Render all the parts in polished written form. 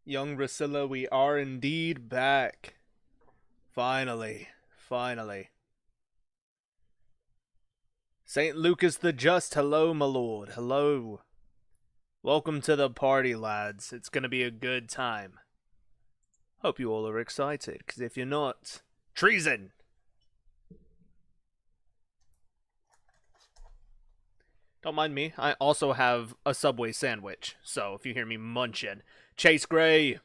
Young Rusilla, we are indeed back. Finally. Finally. St. Lucas the Just, hello, my lord. Hello. Welcome to the party, lads. It's gonna be a good time. Hope you all are excited, because if you're not, treason! Don't mind me. I also have a Subway sandwich, so if you hear me munching. Chase Gray!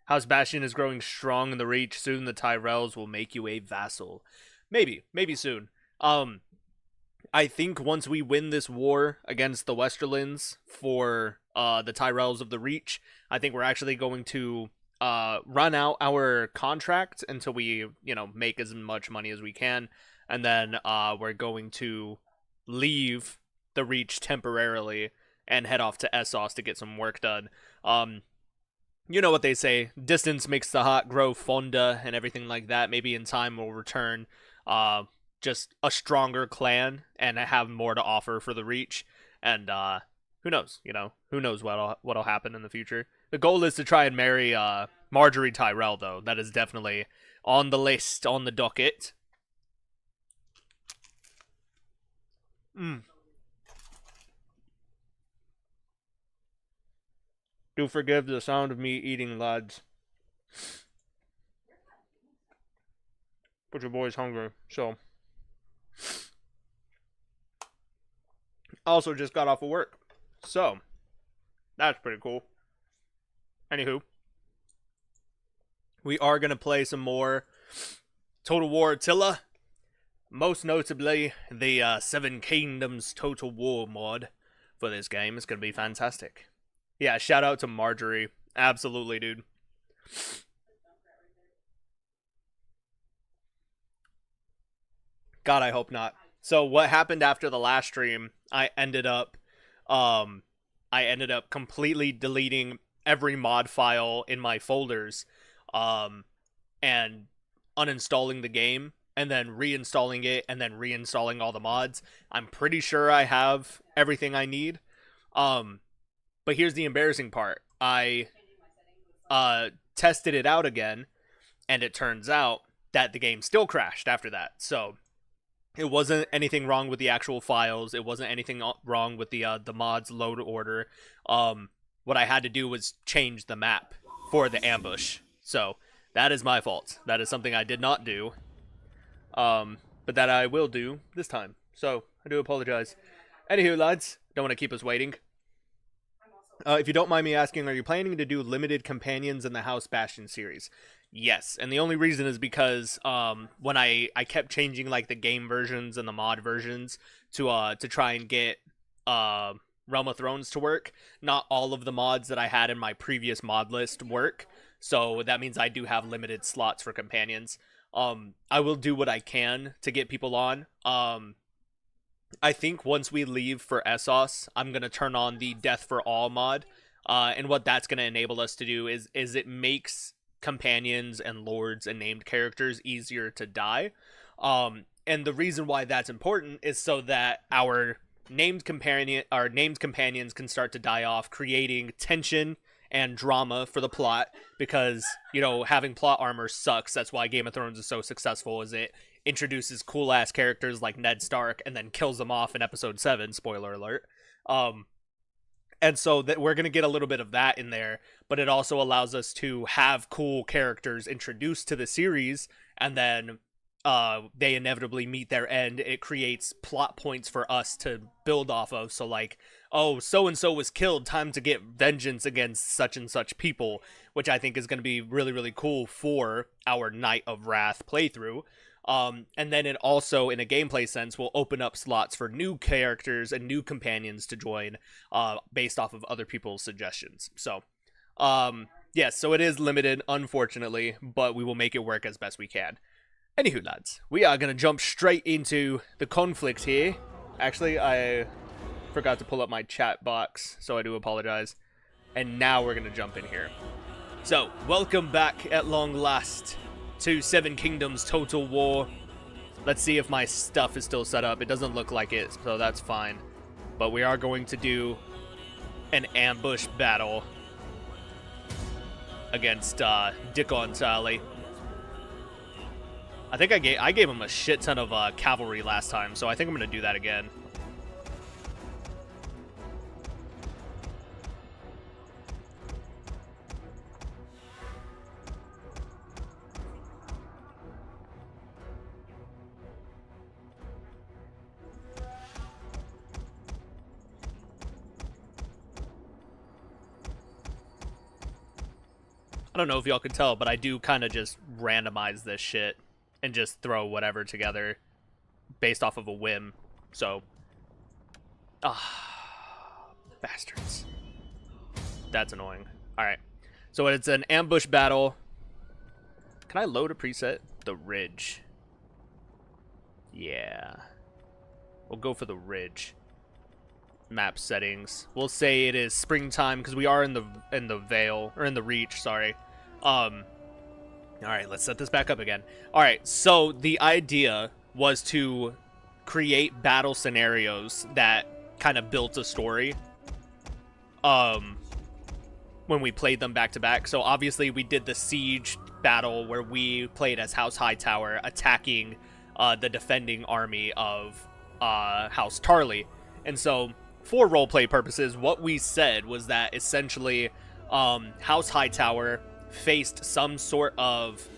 House Bastion is growing strong in the Reach. Soon the Tyrells will make you a vassal. Maybe soon. I think once we win this war against the Westerlands for the Tyrells of the Reach, I think we're actually going to run out our contract until we, make as much money as we can, and then we're going to leave the Reach temporarily and head off to Essos to get some work done. You know what they say, distance makes the heart grow fonder and everything like that. Maybe in time we'll return just a stronger clan and have more to offer for the Reach. And who knows, who knows what'll happen in the future. The goal is to try and marry Marjorie Tyrell, though. That is definitely on the list, on the docket. Do forgive the sound of me eating, lads. But your boy's hungry, so. Also just got off of work. So, that's pretty cool. Anywho, we are going to play some more Total War Attila. Most notably, the Seven Kingdoms Total War mod for this game. It's going to be fantastic. Yeah, shout out to Marjorie. Absolutely, dude. God, I hope not. So what happened after the last stream, I ended up completely deleting every mod file in my folders and uninstalling the game and then reinstalling it and then reinstalling all the mods. I'm pretty sure I have everything I need. But here's the embarrassing part. I tested it out again, and it turns out that the game still crashed after that. So it wasn't anything wrong with the actual files. It wasn't anything wrong with the mods load order. What I had to do was change the map for the ambush. So that is my fault. That is something I did not do. But that I will do this time. So I do apologize. Anywho, lads, don't want to keep us waiting. If you don't mind me asking, are you planning to do limited companions in the House Bastion series? Yes, and the only reason is because when I kept changing like the game versions and the mod versions to try and get Realm of Thrones to work, not all of the mods that I had in my previous mod list work. So that means I do have limited slots for companions. I will do what I can to get people on. I think once we leave for Essos, I'm going to turn on the Death for All mod. And what that's going to enable us to do is it makes companions and lords and named characters easier to die. And the reason why that's important is so that our named companions can start to die off, creating tension and drama for the plot, because, having plot armor sucks. That's why Game of Thrones is so successful, is it introduces cool-ass characters like Ned Stark and then kills them off in episode 7, spoiler alert. And so that we're going to get a little bit of that in there, but it also allows us to have cool characters introduced to the series, and then they inevitably meet their end. It creates plot points for us to build off of. So like, oh, so-and-so was killed, time to get vengeance against such and such people, which I think is going to be really, really cool for our Night of Wrath playthrough. And then it also, in a gameplay sense, will open up slots for new characters and new companions to join based off of other people's suggestions. So, yes, so it is limited, unfortunately, but we will make it work as best we can. Anywho, lads, we are going to jump straight into the conflict here. Actually, I forgot to pull up my chat box, so I do apologize. And now we're going to jump in here. So, welcome back at long last to Seven Kingdoms Total War. Let's see if my stuff is still set up. It doesn't look like it, so that's fine. But we are going to do an ambush battle against Dickon Tarly. I think I gave him a shit ton of cavalry last time, so I think I'm going to do that again. I don't know if y'all can tell, but I do kind of just randomize this shit and just throw whatever together based off of a whim. So, bastards. That's annoying. All right. So it's an ambush battle. Can I load a preset? The Ridge. Yeah. We'll go for the Ridge. Map settings. We'll say it is springtime because we are in the Vale, or in the Reach, sorry. All right, let's set this back up again. All right, so the idea was to create battle scenarios that kind of built a story when we played them back to back. So obviously we did the siege battle where we played as House Hightower attacking the defending army of House Tarly. And so for roleplay purposes, what we said was that essentially House Hightower faced some sort of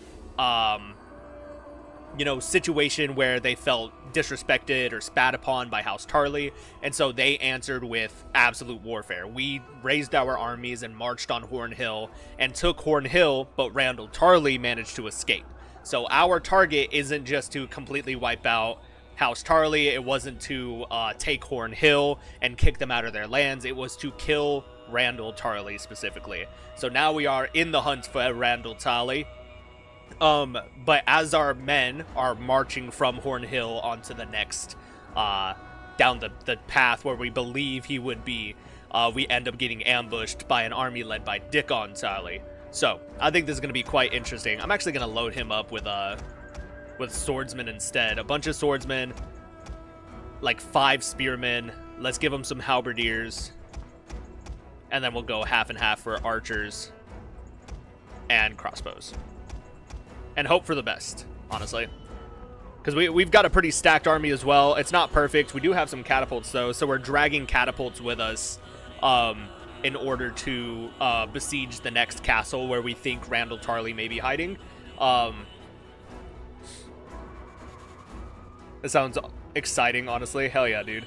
situation where they felt disrespected or spat upon by House Tarly, and so they answered with absolute warfare. We raised our armies and marched on Horn Hill and took Horn Hill, but Randyll Tarly managed to escape. So our target isn't just to completely wipe out House Tarly, it wasn't to take Horn Hill and kick them out of their lands, it was to kill Randyll Tarly specifically. So now we are in the hunt for Randyll Tarly. But as our men are marching from Horn Hill onto the next, down the path where we believe he would be, we end up getting ambushed by an army led by Dickon Tarly. So I think this is going to be quite interesting. I'm actually going to load him up with swordsmen instead. A bunch of swordsmen, like 5 spearmen. Let's give him some halberdiers. And then we'll go half and half for archers and crossbows. And hope for the best, honestly. Because we've got a pretty stacked army as well. It's not perfect. We do have some catapults, though. So we're dragging catapults with us in order to besiege the next castle where we think Randyll Tarly may be hiding. It sounds exciting, honestly. Hell yeah, dude.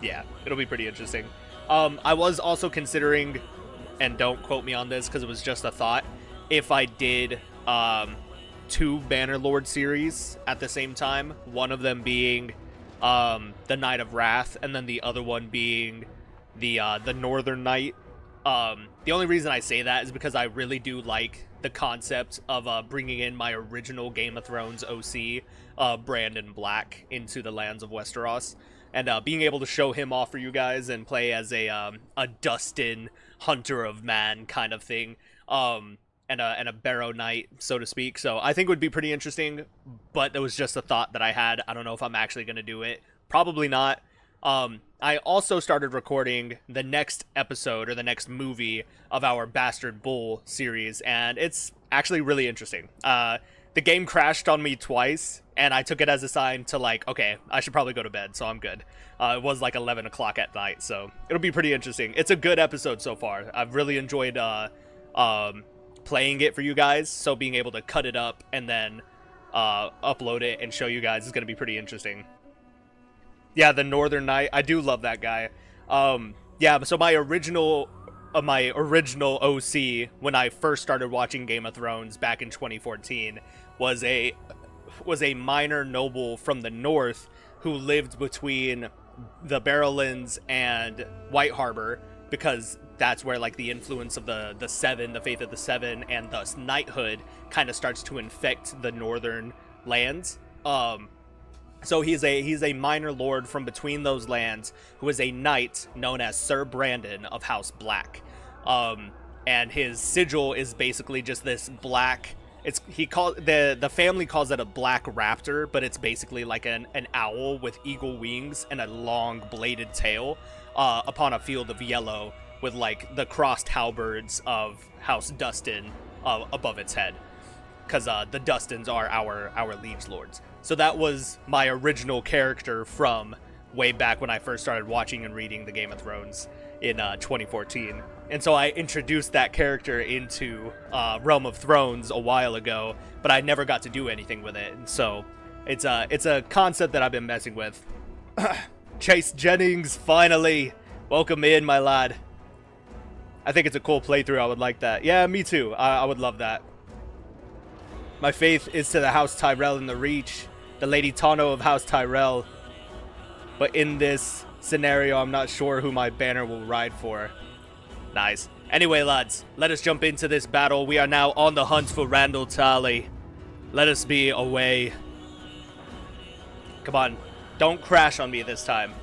Yeah, it'll be pretty interesting. I was also considering, and don't quote me on this because it was just a thought, if I did 2 Bannerlord series at the same time, one of them being the Knight of Wrath, and then the other one being the Northern Knight. The only reason I say that is because I really do like the concept of bringing in my original Game of Thrones OC, Brandon Black, into the lands of Westeros. And being able to show him off for you guys and play as a Dustin Hunter of Man kind of thing, and a Barrow Knight, so to speak. So I think it would be pretty interesting, but it was just a thought that I had. I don't know if I'm actually going to do it. Probably not. I also started recording the next episode, or the next movie, of our Bastard Bull series, and it's actually really interesting. The game crashed on me twice, and I took it as a sign to, like, okay, I should probably go to bed, so I'm good. It was like 11 o'clock at night, so it'll be pretty interesting. It's a good episode so far. I've really enjoyed playing it for you guys, so being able to cut it up and then upload it and show you guys is going to be pretty interesting. Yeah, the Northern Knight, I do love that guy. Yeah, so my original OC when I first started watching Game of Thrones back in 2014 was a minor noble from the north who lived between the Barrowlands and White Harbor, because that's where, like, the influence of the Seven, the Faith of the Seven, and thus knighthood kind of starts to infect the northern lands. So he's a minor lord from between those lands who is a knight known as Sir Brandon of House Black. And his sigil is basically just this black, the family calls it a black raptor, but it's basically like an owl with eagle wings and a long bladed tail upon a field of yellow with like the crossed halberds of House Dustin above its head, because the Dustins are our liege lords. So that was my original character from way back when I first started watching and reading the Game of Thrones in 2014. And so I introduced that character into Realm of Thrones a while ago, but I never got to do anything with it. And so it's a concept that I've been messing with. Chase Jennings, finally! Welcome in, my lad. I think it's a cool playthrough. I would like that. Yeah, me too. I would love that. My faith is to the House Tyrell and the Reach, the Lady Tano of House Tyrell. But in this scenario, I'm not sure who my banner will ride for. Nice. Anyway, lads, let us jump into this battle. We are now on the hunt for Randyll Tarly. Let us be away. Come on. Don't crash on me this time.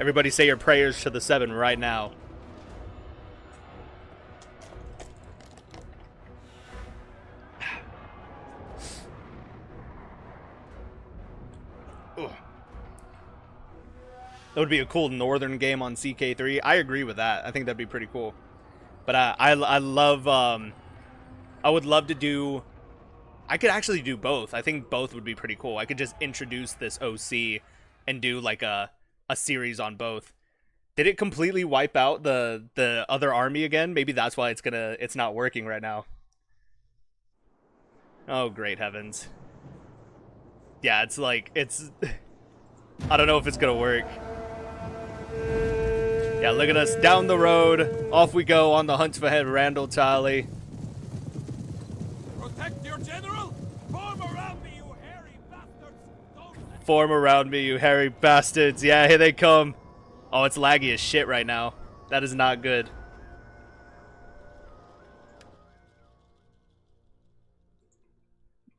Everybody say your prayers to the Seven right now. That would be a cool northern game on CK3. I agree with that. I think that'd be pretty cool. But I love, I would love to do, I could actually do both. I think both would be pretty cool. I could just introduce this OC and do like a series on both. Did it completely wipe out the other army again? Maybe that's why it's not working right now. Oh, great heavens. Yeah, it's like, I don't know if it's gonna work. Yeah, look at us down the road. Off we go on the hunt for Randyll Tarly. Protect your general. Form around me, you hairy bastards. Form around me, you hairy bastards. Yeah, here they come. Oh, it's laggy as shit right now. That is not good.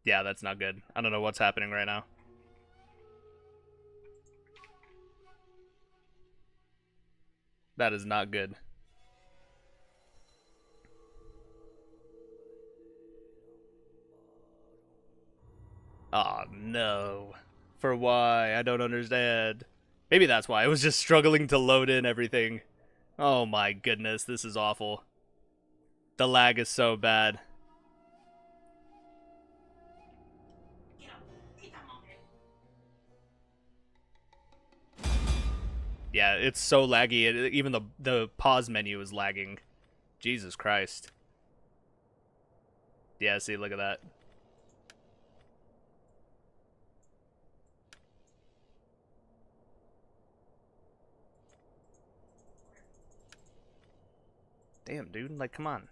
Yeah, that's not good. I don't know what's happening right now. That is not good. Oh, no. For why? I don't understand. Maybe that's why. I was just struggling to load in everything. Oh my goodness, this is awful. The lag is so bad. Yeah, it's so laggy. Even the pause menu is lagging. Jesus Christ. Yeah, see, look at that. Damn, dude. Like, come on.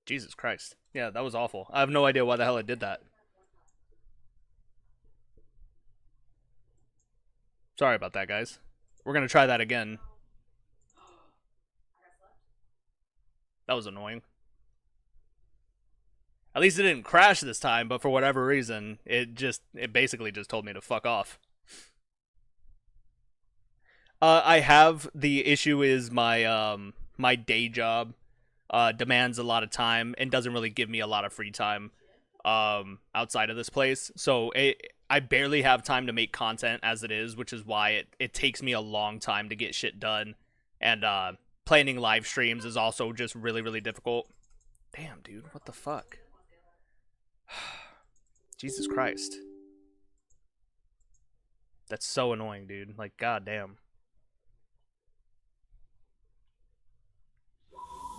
Jesus Christ. Yeah, that was awful. I have no idea why the hell I did that. Sorry about that, guys. We're gonna try that again. That was annoying. At least it didn't crash this time, but for whatever reason, it basically just told me to fuck off. I have, the issue is my day job demands a lot of time and doesn't really give me a lot of free time outside of this place. So I barely have time to make content as it is, which is why it takes me a long time to get shit done. And planning live streams is also just really, really difficult. Damn, dude, what the fuck? Jesus Christ. That's so annoying, dude. Like, goddamn.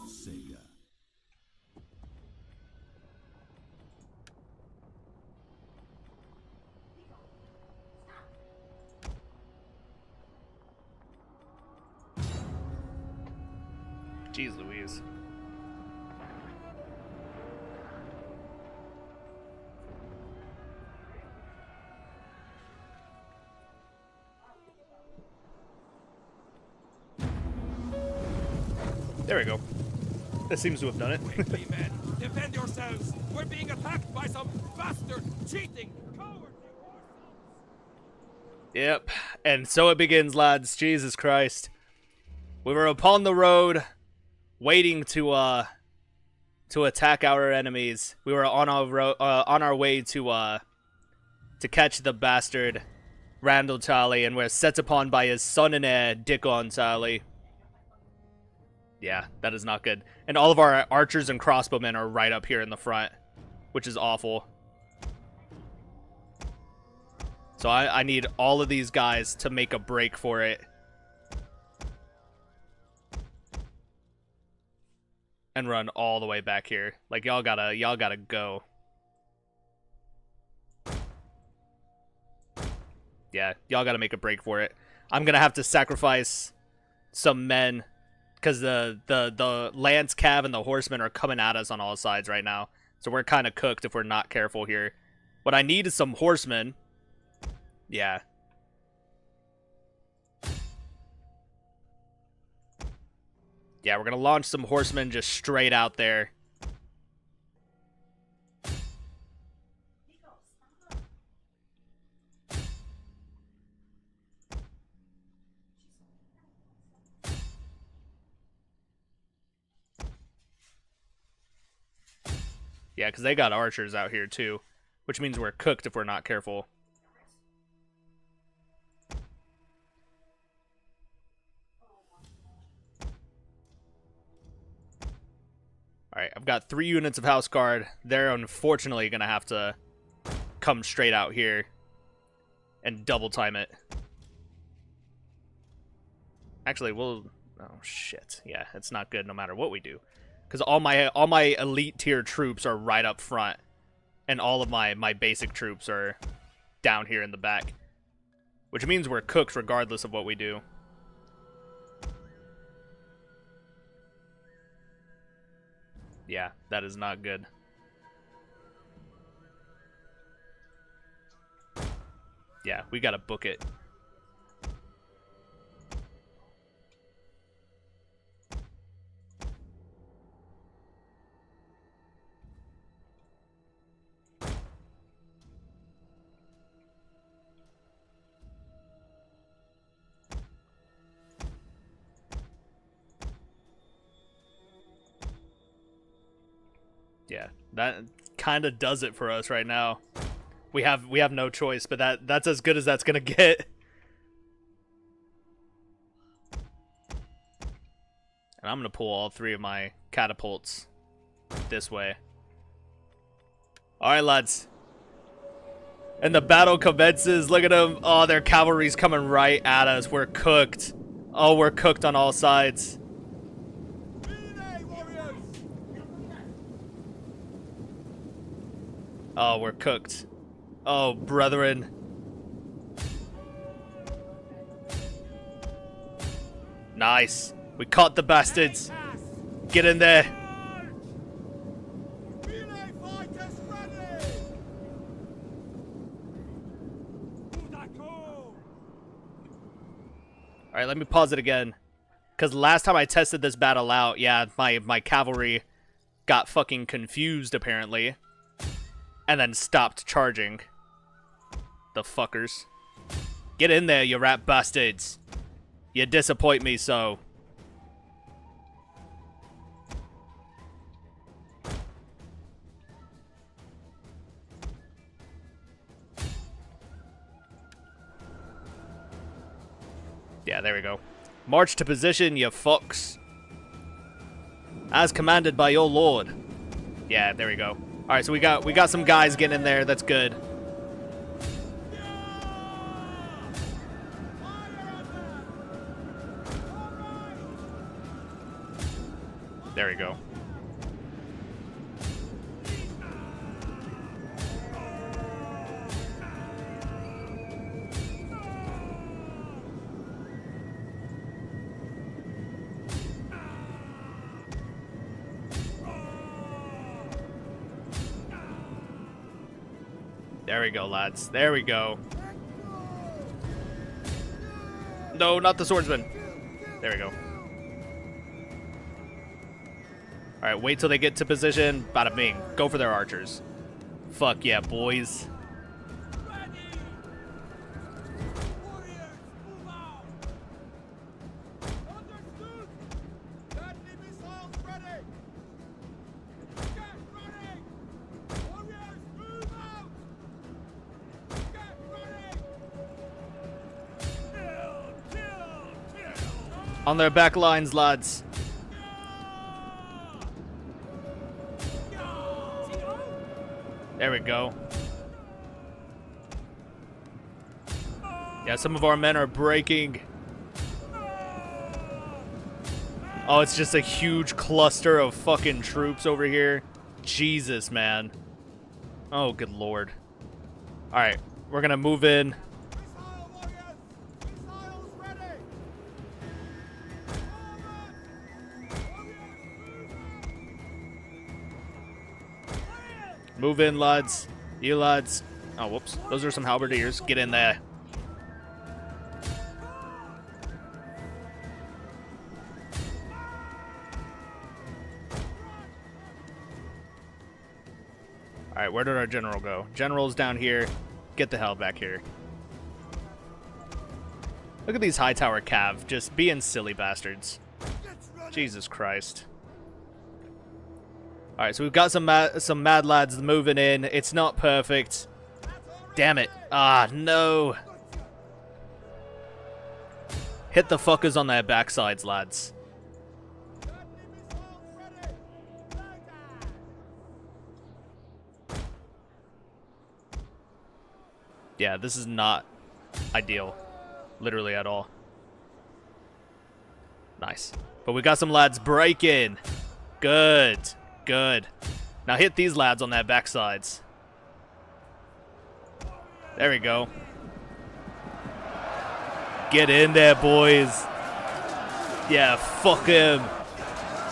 Sega. Jeez Louise. There we go. That seems to have done it. Quickly, men, defend yourselves. We're being attacked by some bastard, cheating, cowardly warsops. Yep. And so it begins, lads. Jesus Christ. We were upon the road. waiting to attack our enemies. We were on our way to catch the bastard Randyll Tarly, and we're set upon by his son and heir, Dickon Tarly. Yeah, that is not good. And all of our archers and crossbowmen are right up here in the front, which is awful. So I need all of these guys to make a break for it. And run all the way back here. Like, y'all gotta go. Yeah, y'all gotta make a break for it. I'm gonna have to sacrifice some men, because the lance cav and the horsemen are coming at us on all sides right now. So we're kind of cooked if we're not careful here. What I need is some horsemen. Yeah. Yeah, we're gonna launch some horsemen just straight out there. Yeah, because they got archers out here too, which means we're cooked if we're not careful. Alright, I've got 3 units of house guard. They're unfortunately going to have to come straight out here and double time it. Actually, we'll... Oh, shit. Yeah, it's not good no matter what we do. Because all my elite tier troops are right up front. And all of my basic troops are down here in the back. Which means we're cooked regardless of what we do. Yeah, that is not good. Yeah, we gotta book it. Yeah, that kind of does it for us right now. We have no choice, but that's as good as that's gonna get. And I'm gonna pull all 3 of my catapults this way. All right, lads. And the battle commences. Look at them. Oh, their cavalry's coming right at us. We're cooked. Oh, we're cooked on all sides. Oh, we're cooked. Oh, brethren. Nice. We caught the bastards. Get in there. Alright, let me pause it again. Because last time I tested this battle out, yeah, my cavalry got fucking confused, apparently. And then stopped charging. The fuckers. Get in there, you rat bastards. You disappoint me so. Yeah, there we go. March to position, you fucks. As commanded by your lord. Yeah, there we go. Alright, so we got some guys getting in there. That's good. There we go. There we go, lads. There we go. No, not the swordsman. There we go. Alright, wait till they get to position. Bada bing. Go for their archers. Fuck yeah, boys. On their back lines, lads. There we go. Yeah, some of our men are breaking. Oh, it's just a huge cluster of fucking troops over here. Jesus, man. Oh, good lord. Alright, we're gonna move in. Move in, lads. You lads. Oh, whoops. Those are some halberdiers. Get in there. Alright, where did our general go? General's down here. Get the hell back here. Look at these Hightower cav just being silly bastards. Jesus Christ. Alright, so we've got some mad lads moving in. It's not perfect. Damn it. Ah, no. Hit the fuckers on their backsides, lads. Yeah, this is not ideal. Literally at all. Nice. But we got some lads breaking. Good. Good. Now hit these lads on their backsides. There we go. Get in there, boys. Yeah, fuck him.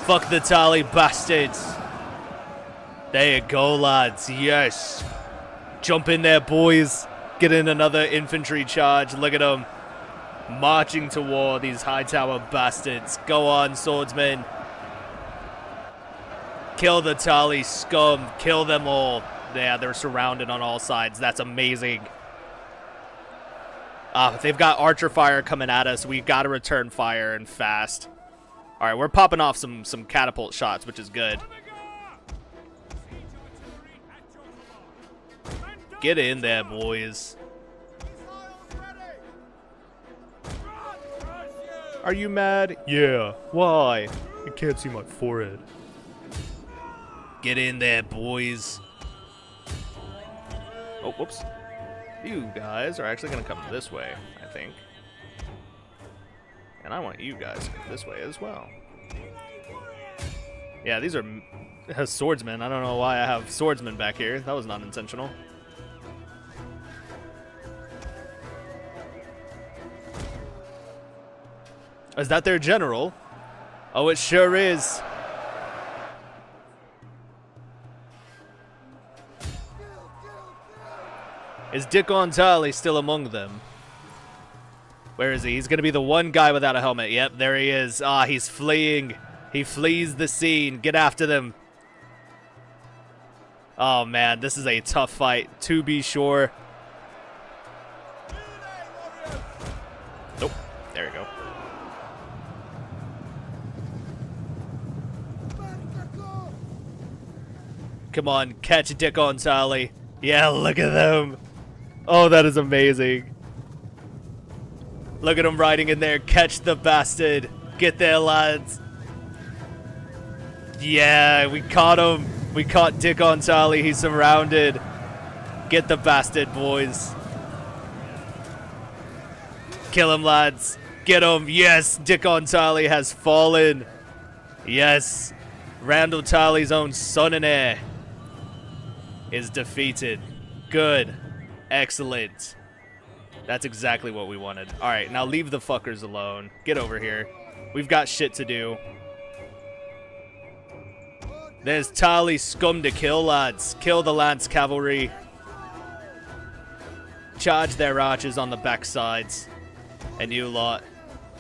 Fuck the Tarly bastards. There you go, lads. Yes. Jump in there, boys. Get in another infantry charge. Look at them. Marching to war, these Hightower bastards. Go on, swordsmen. Kill the Tarly scum. Kill them all. Yeah, they're surrounded on all sides. That's amazing. They've got archer fire coming at us. We've got to return fire and fast. All right, we're popping off some catapult shots, which is good. Get in there, boys. Are you mad? Yeah. Why? I can't see my forehead. Get in there, boys. Oh, whoops. You guys are actually going to come this way, I think. And I want you guys to come this way as well. Yeah, these are swordsmen. I don't know why I have swordsmen back here. That was not intentional. Is that their general? Oh, it sure is. Is Dickon Tarly still among them? Where is he? He's going to be the one guy without a helmet. Yep, there he is. Ah, he's fleeing. He flees the scene. Get after them. Oh, man, this is a tough fight, to be sure. Nope. There we go. Come on, catch Dickon Tarly. Yeah, look at them. Oh, that is amazing. Look at him riding in there. Catch the bastard. Get there, lads. Yeah, we caught him. We caught Dickon Tarly. He's surrounded. Get the bastard, boys. Kill him, lads. Get him. Yes, Dickon Tarly has fallen. Yes. Randyll Tarly's own son and heir is defeated. Good. Excellent. That's exactly what we wanted. Alright, now leave the fuckers alone. Get over here. We've got shit to do. There's Tarly scum to kill, lads. Kill the Lance Cavalry. Charge their archers on the backsides. And you lot,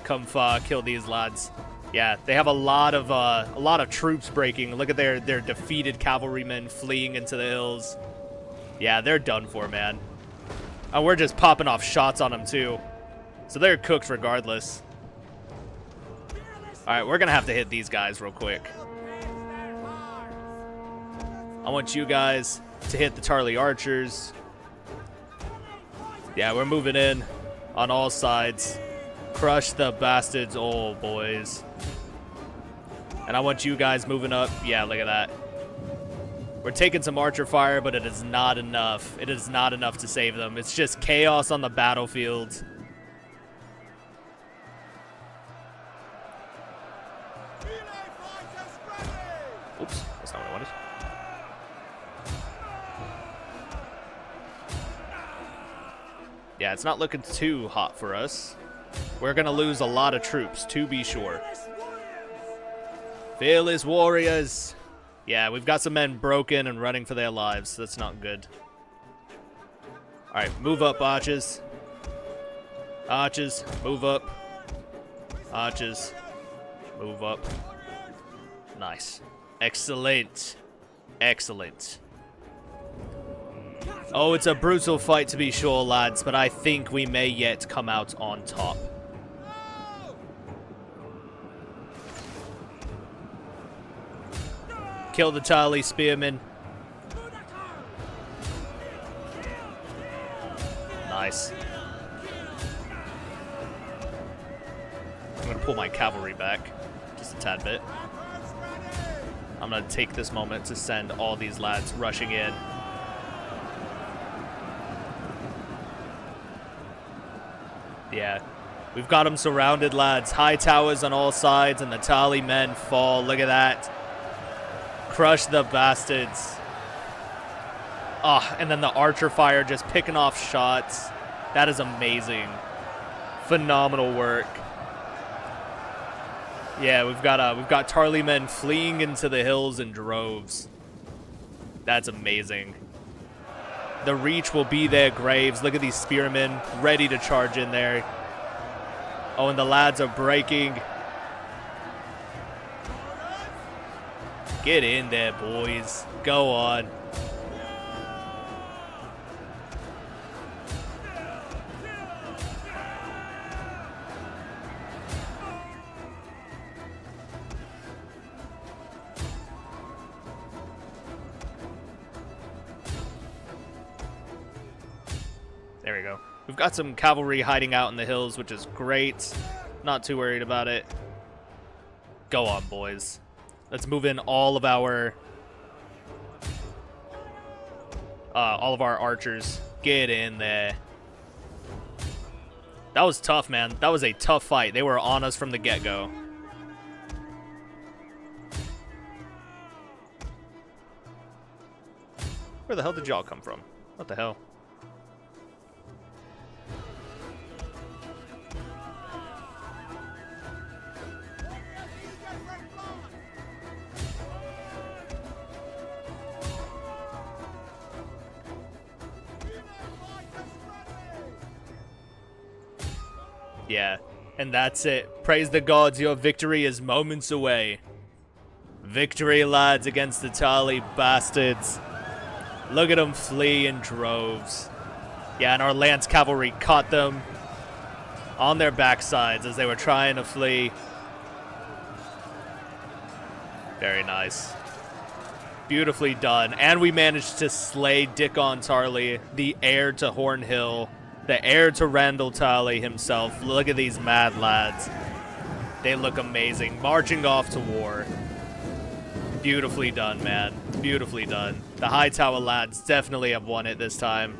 come far, kill these lads. Yeah, they have a lot of troops breaking. Look at their defeated cavalrymen fleeing into the hills. Yeah, they're done for, man. And we're just popping off shots on them too. So they're cooked regardless. Alright, we're gonna have to hit these guys real quick. I want you guys to hit the Tarly archers. Yeah, we're moving in on all sides. Crush the bastards all, boys. And I want you guys moving up. Yeah, look at that. We're taking some archer fire, but it is not enough. It is not enough to save them. It's just chaos on the battlefield. Oops, that's not what I wanted. Yeah, it's not looking too hot for us. We're gonna lose a lot of troops, to be sure. Fearless warriors! Yeah, we've got some men broken and running for their lives. That's not good. Alright, move up, archers. Archers, move up. Archers, move up. Nice. Excellent. Excellent. Oh, it's a brutal fight to be sure, lads, but I think we may yet come out on top. Kill the Tarly spearmen. Nice. I'm going to pull my cavalry back just a tad bit. I'm going to take this moment to send all these lads rushing in. Yeah, we've got them surrounded, lads. Hightowers on all sides, and the Tarly men fall. Look at that. Crush the bastards. Oh, and then the archer fire just picking off shots. That is amazing. Phenomenal work. Yeah, we've got Tarly men fleeing into the hills in droves. That's amazing. The reach will be their graves. Look at these spearmen ready to charge in there. Oh, and the lads are breaking. Get in there, boys. Go on. There we go. We've got some cavalry hiding out in the hills, which is great. Not too worried about it. Go on, boys. Let's move in all of our archers. Get in there. That was tough, man. That was a tough fight. They were on us from the get-go. Where the hell did y'all come from? What the hell? Yeah, and that's it. Praise the gods, your victory is moments away. Victory, lads, against the Tarly bastards. Look at them flee in droves. Yeah, and our lance cavalry caught them on their backsides as they were trying to flee. Very nice. Beautifully done. And we managed to slay Dickon Tarly, the heir to Hornhill. The heir to Randyll Tarly himself. Look at these mad lads. They look amazing. Marching off to war. Beautifully done, man. Beautifully done. The Hightower lads definitely have won it this time.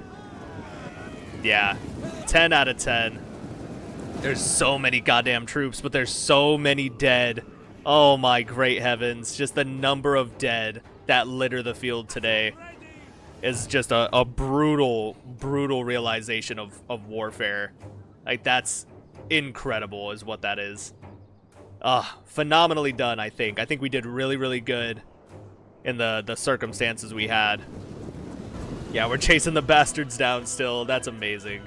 Yeah. 10 out of 10. There's so many goddamn troops, but there's so many dead. Oh my great heavens. Just the number of dead that litter the field today is just a brutal, brutal realization of warfare. Like, that's incredible is what that is. Phenomenally done, I think. I think we did really, really good in the circumstances we had. Yeah, we're chasing the bastards down still. That's amazing.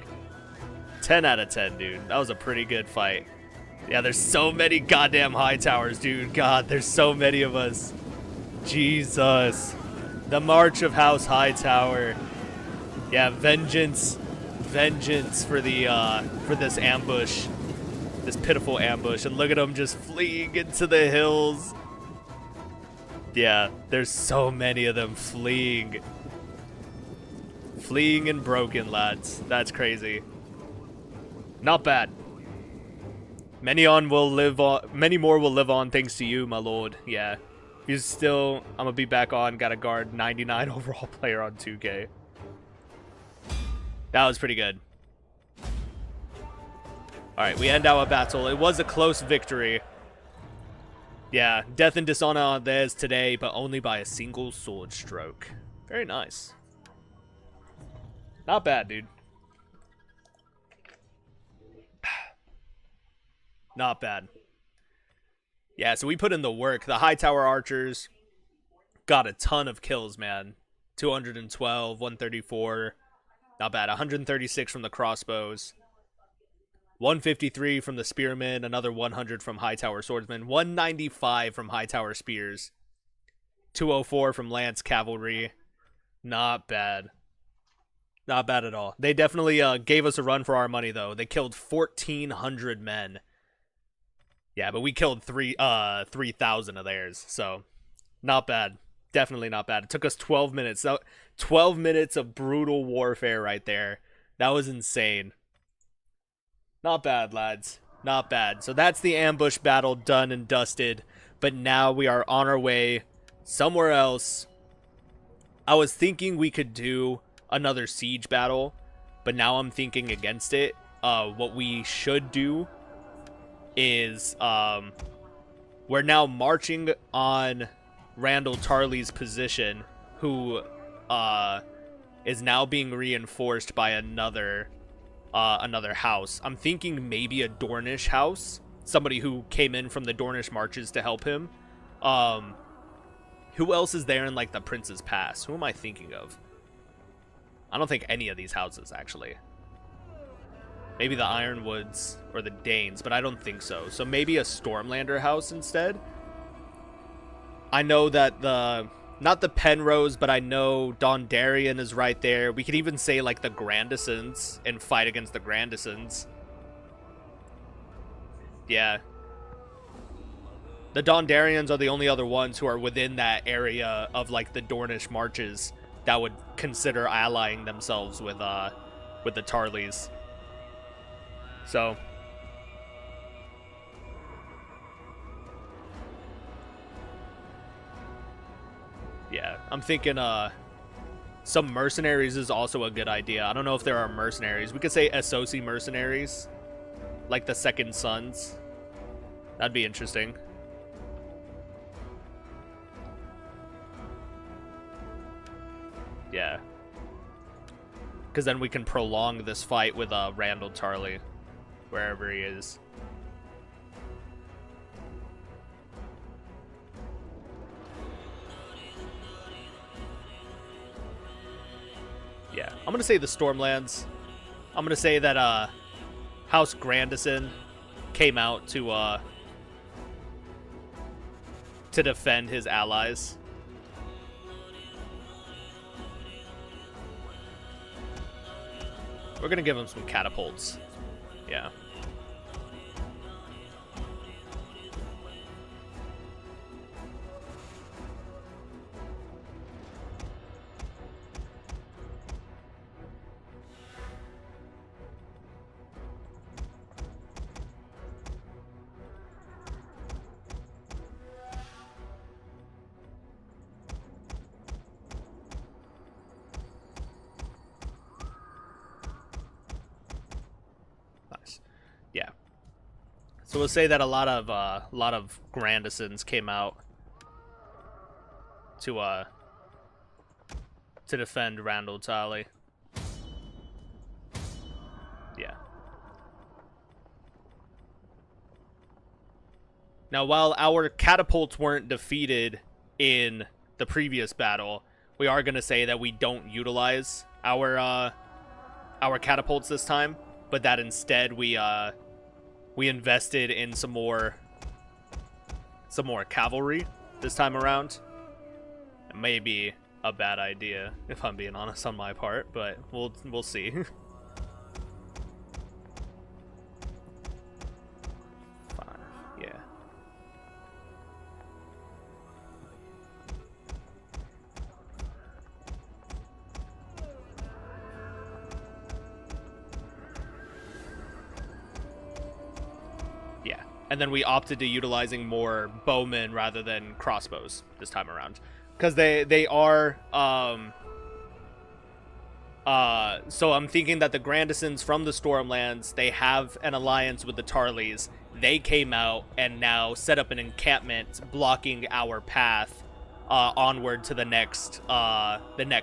10 out of 10, dude. That was a pretty good fight. Yeah, there's so many goddamn Hightowers, dude. God, there's so many of us. Jesus. The March of House Hightower. Yeah, vengeance for the for this ambush, this pitiful ambush. And look at them just fleeing into the hills. Yeah, there's so many of them fleeing and broken, lads. That's crazy. Not bad. Many more will live on thanks to you, my lord. Yeah. He's still, I'm gonna be back on. Got a guard 99 overall player on 2K. That was pretty good. Alright, we end our battle. It was a close victory. Yeah, death and dishonor are theirs today, but only by a single sword stroke. Very nice. Not bad, dude. Not bad. Yeah, so we put in the work. The Hightower archers got a ton of kills, man. 212, 134. Not bad. 136 from the crossbows. 153 from the spearmen. Another 100 from Hightower swordsmen. 195 from Hightower spears. 204 from lance cavalry. Not bad. Not bad at all. They definitely gave us a run for our money, though. They killed 1,400 men. Yeah, but we killed 3,000 of theirs, so not bad. Definitely not bad. It took us 12 minutes. So 12 minutes of brutal warfare right there. That was insane. Not bad, lads. Not bad. So that's the ambush battle done and dusted. But now we are on our way somewhere else. I was thinking we could do another siege battle, but now I'm thinking against it. What we should do is we're now marching on Randyll Tarly's position, who is now being reinforced by another house. I'm thinking maybe a Dornish house, somebody who came in from the Dornish marches to help him. Who else is there in like the Prince's Pass? Who am I thinking of? I don't think any of these houses, actually. Maybe the Ironwoods or the Danes, but I don't think so. So maybe a Stormlander house instead. I know that not the Penrose, but I know Dondarrion is right there. We could even say like the Grandisons and fight against the Grandisons. Yeah. The Dondarrions are the only other ones who are within that area of like the Dornish marches that would consider allying themselves with the Tarlys. So yeah, I'm thinking some mercenaries is also a good idea. I don't know if there are mercenaries. We could say Essosi mercenaries, like the Second Sons. That'd be interesting. Yeah. Because then we can prolong this fight with Randyll Tarly, wherever he is. Yeah, I'm going to say the Stormlands. I'm going to say that House Grandison came out to defend his allies. We're going to give him some catapults. Yeah. Yeah. So we'll say that a lot of Grandisons came out to defend Randyll Tarly. Yeah. Now, while our catapults weren't defeated in the previous battle, we are going to say that we don't utilize our catapults this time, but that instead we invested in some more cavalry this time around. It may be a bad idea, if I'm being honest on my part, but we'll see. Fine. Yeah. Yeah. and then we opted to utilizing more bowmen rather than crossbows this time around, because they are so I'm thinking that the Grandisons from the Stormlands, they have an alliance with the Tarlys. They came out and now set up an encampment blocking our path onward to the next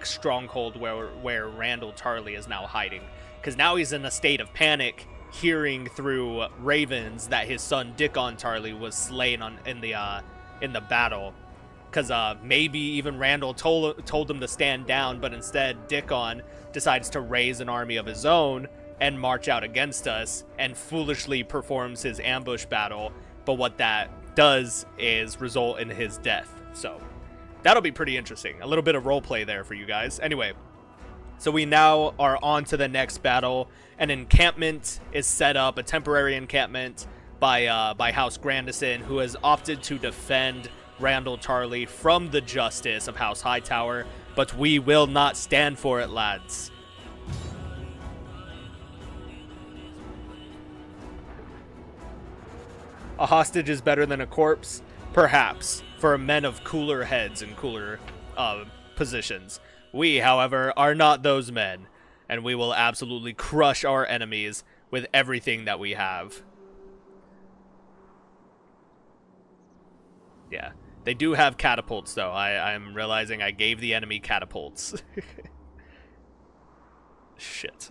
stronghold where Randyll Tarly is now hiding, because now he's in a state of panic, hearing through ravens that his son Dickon Tarly was slain in the battle. Because maybe even Randyll told him to stand down, but instead Dickon decides to raise an army of his own and march out against us and foolishly performs his ambush battle. But what that does is result in his death. So that'll be pretty interesting. A little bit of roleplay there for you guys. Anyway, so we now are on to the next battle. An encampment is set up, a temporary encampment by House Grandison, who has opted to defend Randyll Tarly from the justice of House Hightower, but we will not stand for it, lads. A hostage is better than a corpse? Perhaps, for men of cooler heads and cooler positions. We, however, are not those men, and we will absolutely crush our enemies with everything that we have. Yeah. They do have catapults, though. I'm realizing I gave the enemy catapults. Shit.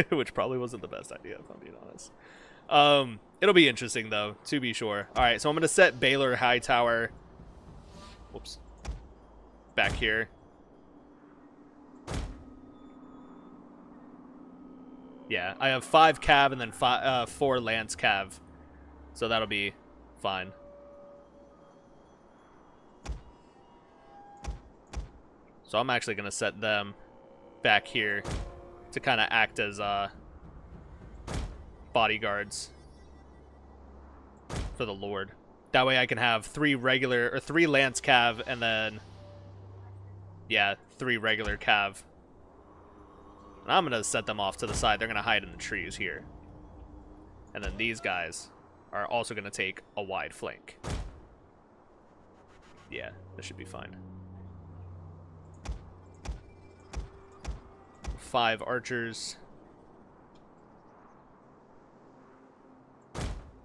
Which probably wasn't the best idea, if I'm being honest. It'll be interesting, though, to be sure. Alright, so I'm going to set Baylor Hightower. Whoops. Back here. Yeah, I have 5 cav and then 4 lance cav. So that'll be fine. So I'm actually going to set them back here to kind of act as bodyguards for the Lord. That way I can have 3 lance cav and then, yeah, 3 regular cav. And I'm going to set them off to the side. They're going to hide in the trees here. And then these guys are also going to take a wide flank. Yeah, this should be fine. 5 archers.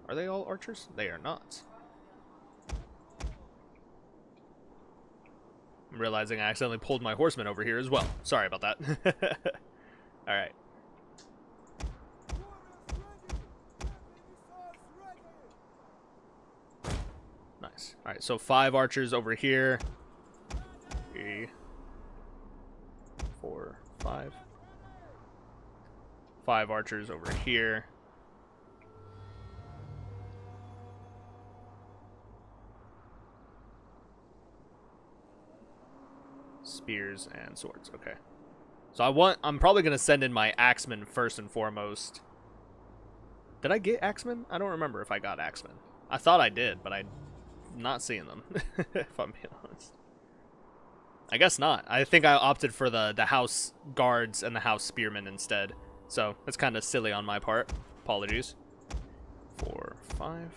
Are they all archers? They are not. I'm realizing I accidentally pulled my horseman over here as well. Sorry about that. Alright. Nice. Alright, so 5 archers over here. 3, 4, 5. 5 archers over here. Spears and swords. Okay. So I'm probably going to send in my axemen first and foremost. Did I get axemen? I don't remember if I got axemen. I thought I did, but I'm not seeing them, if I'm being honest. I guess not. I think I opted for the house guards and the house spearmen instead. So that's kind of silly on my part. Apologies. 4, 5.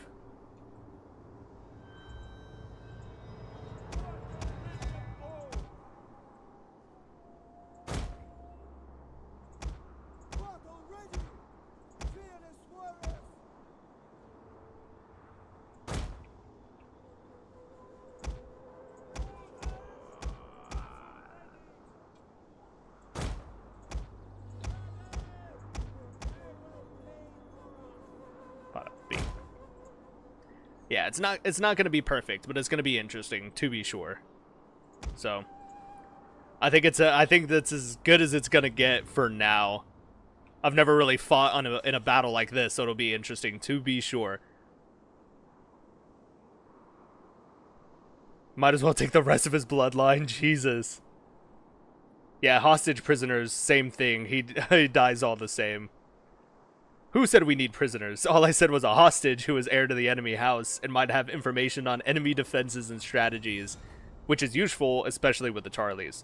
Yeah, it's not going to be perfect, but it's going to be interesting to be sure. So, I think that's as good as it's going to get for now. I've never really fought in a battle like this, so it'll be interesting to be sure. Might as well take the rest of his bloodline, Jesus. Yeah, hostage prisoners, same thing. He dies all the same. Who said we need prisoners? All I said was a hostage who is heir to the enemy house and might have information on enemy defenses and strategies, which is useful, especially with the Tarlys.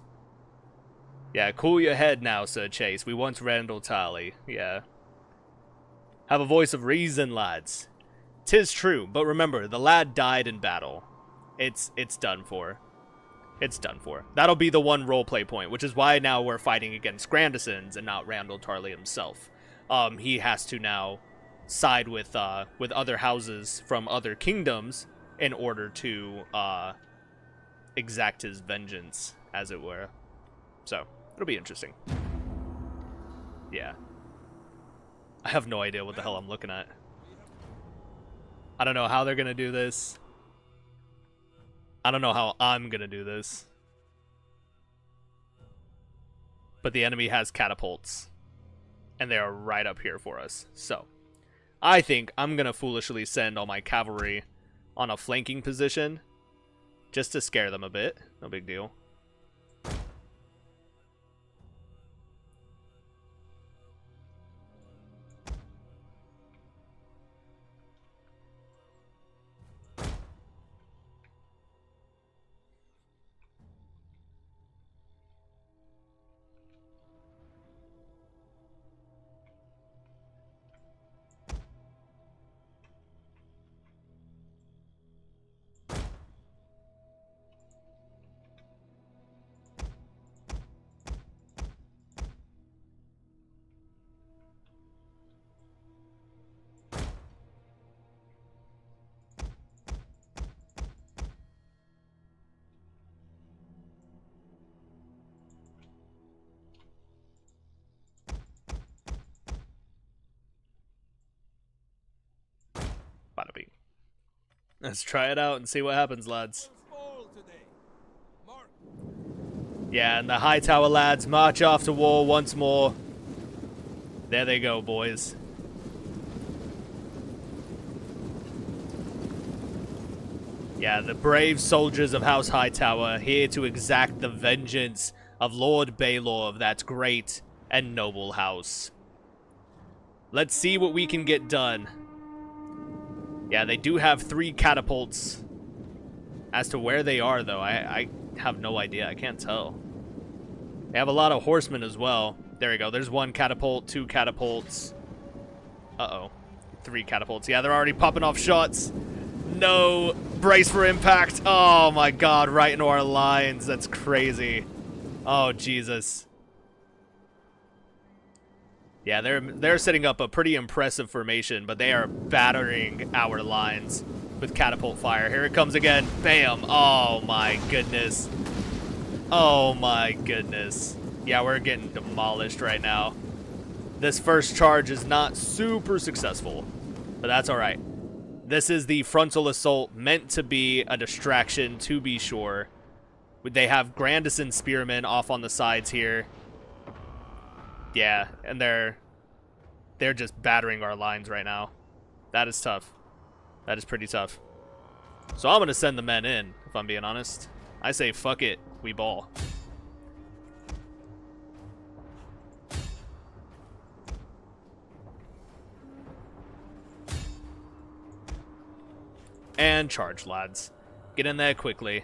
Yeah, cool your head now, Sir Chase. We want Randyll Tarly. Yeah. Have a voice of reason, lads. 'Tis true, but remember, the lad died in battle. It's done for. It's done for. That'll be the one roleplay point, which is why now we're fighting against Grandisons and not Randyll Tarly himself. He has to now side with other houses from other kingdoms in order to exact his vengeance, as it were. So, it'll be interesting. Yeah. I have no idea what the hell I'm looking at. I don't know how they're gonna do this. I don't know how I'm gonna do this. But the enemy has catapults. And they are right up here for us. So, I think I'm gonna foolishly send all my cavalry on a flanking position. Just to scare them a bit. No big deal. Bada bing. Let's try it out and see what happens, lads. Yeah, and the Hightower lads march off to war once more. There they go, boys. Yeah, the brave soldiers of House Hightower here to exact the vengeance of Lord Baylor of that great and noble house. Let's see what we can get done. Yeah, they do have 3 catapults. As to where they are, though, I have no idea. I can't tell. They have a lot of horsemen as well. There we go. There's 1 catapult, 2 catapults. Uh-oh. 3 catapults. Yeah, they're already popping off shots. No. Brace for impact. Oh, my God. Right into our lines. That's crazy. Oh, Jesus. Yeah, they're setting up a pretty impressive formation, but they are battering our lines with catapult fire. Here it comes again. Bam. Oh, my goodness. Oh, my goodness. Yeah, we're getting demolished right now. This first charge is not super successful, but that's all right. This is the frontal assault, meant to be a distraction, to be sure. They have Grandison spearmen off on the sides here. Yeah, and they're just battering our lines right now. That is tough. That is pretty tough. So I'm going to send the men in, if I'm being honest. I say fuck it, we ball. And charge, lads. Get in there quickly.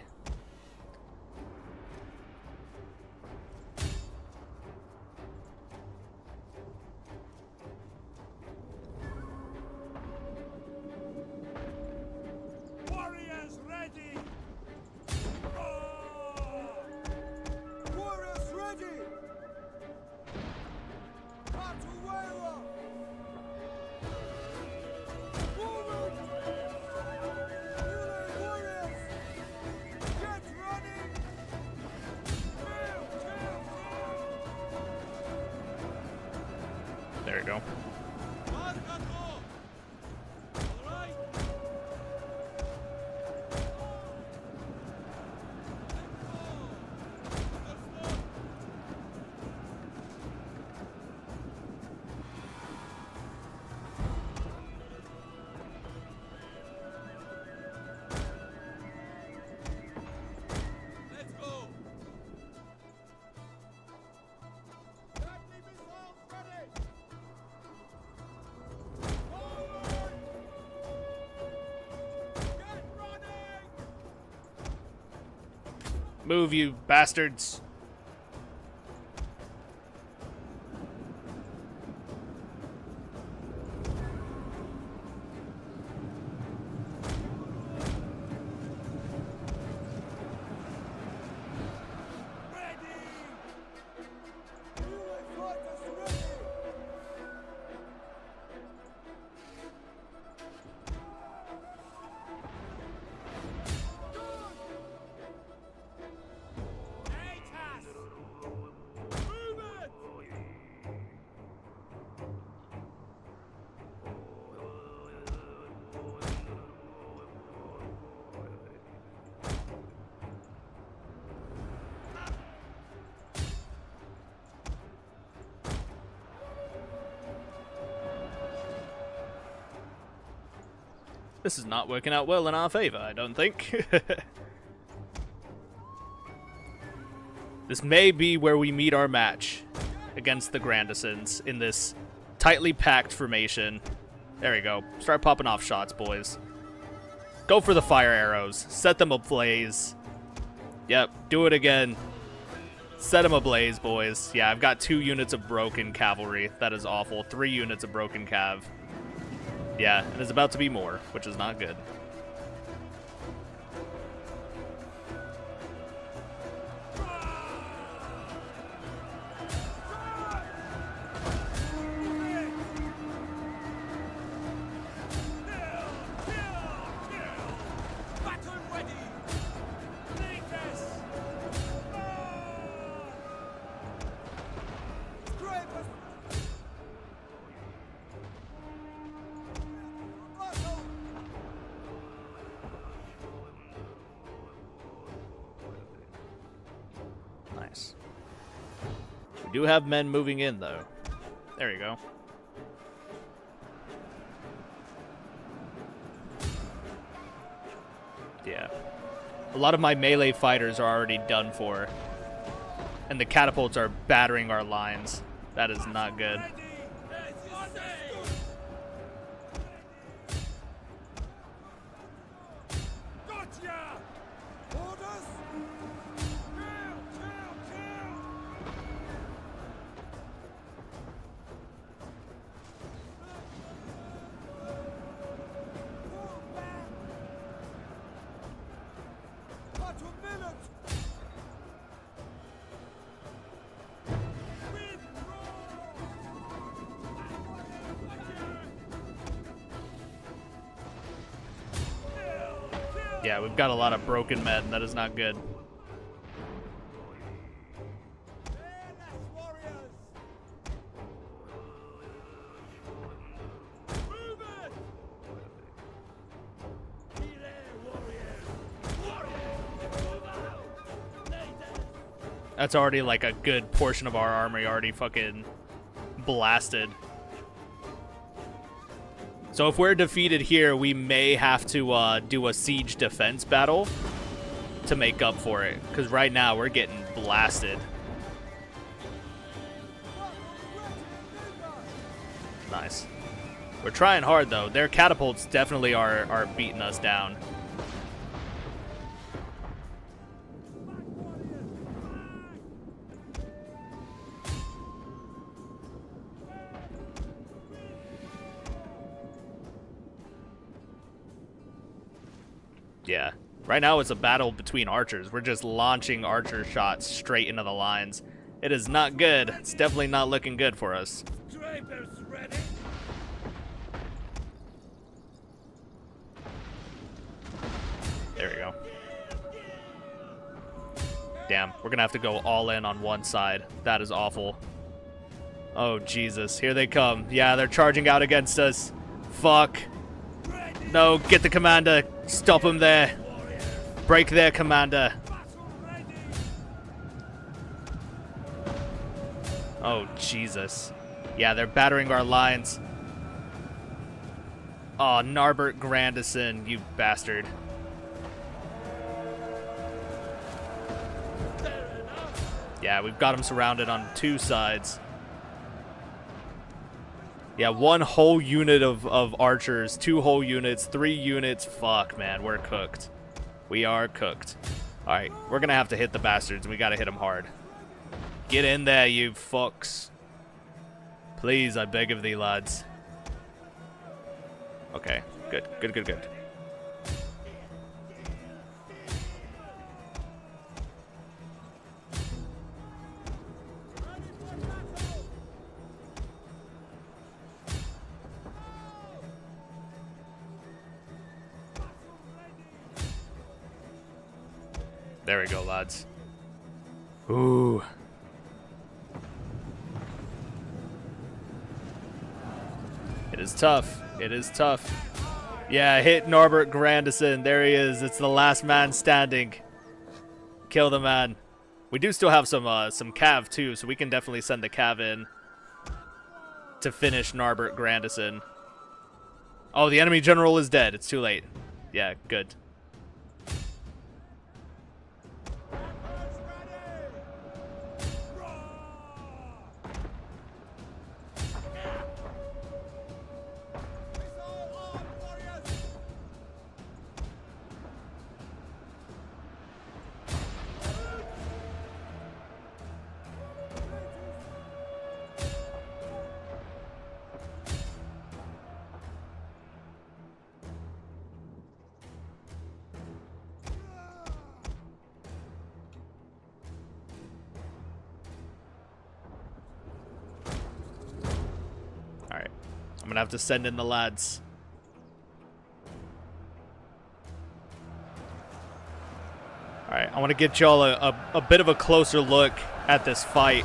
There you go. Move, you bastards. This is not working out well in our favor, I don't think. This may be where we meet our match against the Grandisons in this tightly packed formation. There we go. Start popping off shots, boys. Go for the fire arrows. Set them ablaze. Yep, do it again. Set them ablaze, boys. Yeah, I've got 2 units of broken cavalry. That is awful. 3 units of broken cav. Yeah, and there's about to be more, which is not good. Nice. We do have men moving in, though. There you go. Yeah. A lot of my melee fighters are already done for. And the catapults are battering our lines. That is not good. Yeah, we've got a lot of broken men. That is not good. That's already like a good portion of our army already fucking blasted. So if we're defeated here, we may have to do a siege defense battle to make up for it. Because right now, we're getting blasted. Nice. We're trying hard, though. Their catapults definitely are beating us down. Yeah. Right now it's a battle between archers. We're just launching archer shots straight into the lines. It is not good. It's definitely not looking good for us. There we go. Damn, we're gonna have to go all in on one side. That is awful. Oh, Jesus. Here they come. Yeah, they're charging out against us. Fuck. No, get the commander. Stop him there. Break their commander. Oh, Jesus. Yeah, they're battering our lines. Oh, Narbert Grandison, you bastard. Yeah, we've got him surrounded on 2 sides. Yeah, 1 whole unit of archers, 2 whole units, 3 units. Fuck, man, we're cooked. We are cooked. Alright, we're gonna have to hit the bastards, and we gotta hit them hard. Get in there, you fucks. Please, I beg of thee, lads. Okay, good, good, good, good. There we go, lads. Ooh. It is tough. It is tough. Yeah, hit Norbert Grandison. There he is. It's the last man standing. Kill the man. We do still have some cav too, so we can definitely send the cav in to finish Norbert Grandison. Oh, the enemy general is dead. It's too late. Yeah, good. Alright. I'm gonna have to send in the lads. Alright, I want to get y'all a bit of a closer look at this fight.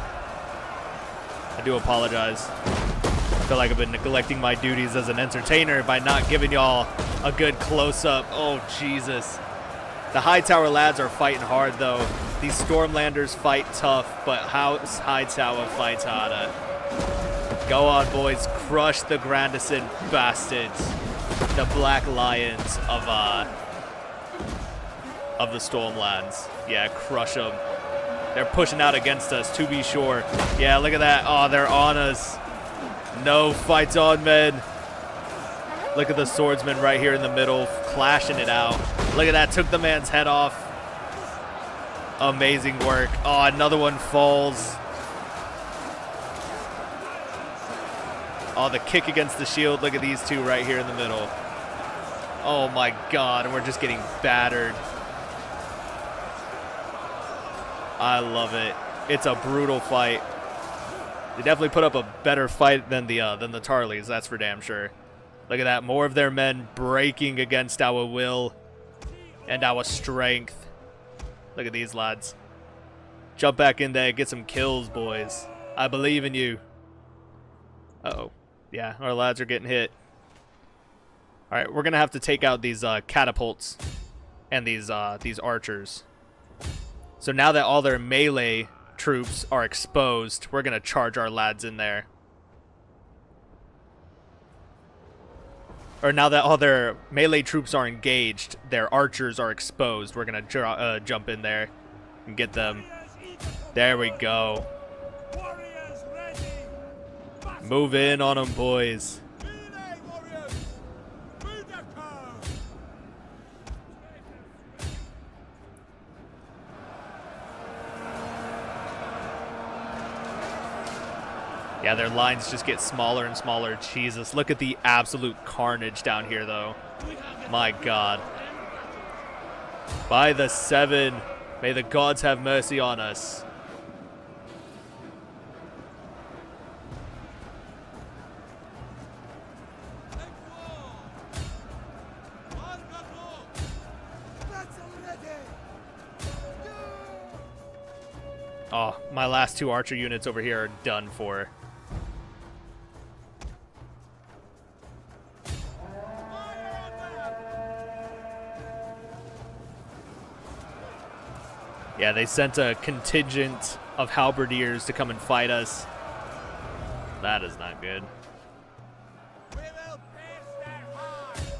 I do apologize. I feel like I've been neglecting my duties as an entertainer by not giving y'all a good close-up. Oh, Jesus. The Hightower lads are fighting hard, though. These Stormlanders fight tough, but how's Hightower fights harder? Go on, boys. Crush the Grandison bastards. The Black Lions of the Stormlands. Yeah, crush them. They're pushing out against us, to be sure. Yeah, look at that. Oh, they're on us. No, fights on, men. Look at the swordsman right here in the middle, clashing it out. Look at that. Took the man's head off. Amazing work. Oh, another one falls. Oh, the kick against the shield. Look at these two right here in the middle. Oh, my God. And we're just getting battered. I love it. It's a brutal fight. They definitely put up a better fight than the Tarlys, that's for damn sure. Look at that. More of their men breaking against our will and our strength. Look at these lads. Jump back in there. Get some kills, boys. I believe in you. Uh-oh. Yeah, our lads are getting hit. Alright, we're going to have to take out these catapults and these archers. So now that all their melee troops are exposed, we're going to charge our lads in there. Or now that all their melee troops are engaged, their archers are exposed. We're going to jump in there and get them. There we go. Move in on them, boys. Yeah, their lines just get smaller and smaller. Jesus, look at the absolute carnage down here, though. My God. By the 7, may the gods have mercy on us. Oh, my last 2 archer units over here are done for. Yeah, they sent a contingent of halberdiers to come and fight us. That is not good. We will pierce their hearts.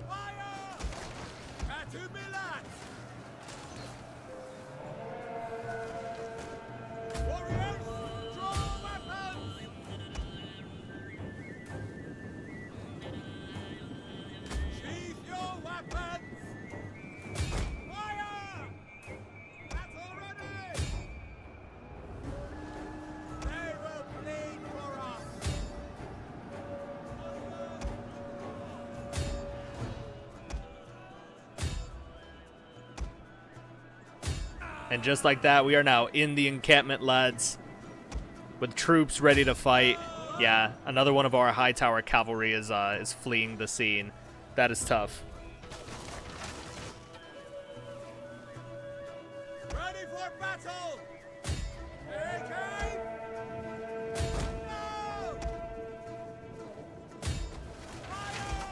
Fire! To me, lads! Warriors, draw weapons! Sheath your weapons! Fire! Battle ready! They will bleed for us! And just like that, we are now in the encampment, lads, with troops ready to fight. Yeah, another one of our Hightower cavalry is fleeing the scene. That is tough. Ready for battle! Here it came! No! Fire!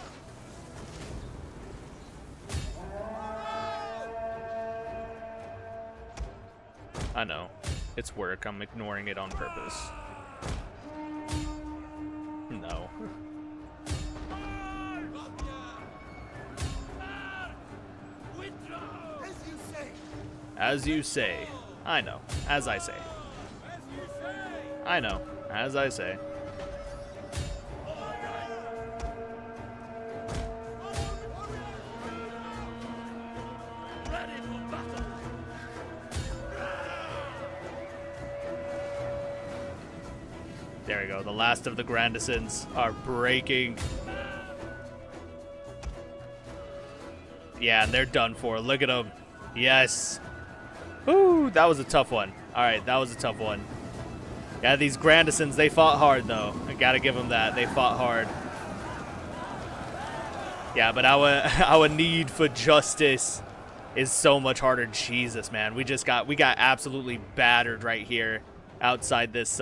I know. It's work. I'm ignoring it on purpose. No. As you say. I know. As I say. I know. As I say. There we go. The last of the Grandisons are breaking. Yeah, and they're done for. Look at them. Yes. Woo, that was a tough one. All right, that was a tough one. Yeah, these Grandisons, they fought hard, though. I gotta give them that. They fought hard. Yeah, but our need for justice is so much harder. Jesus, man. We got absolutely battered right here outside this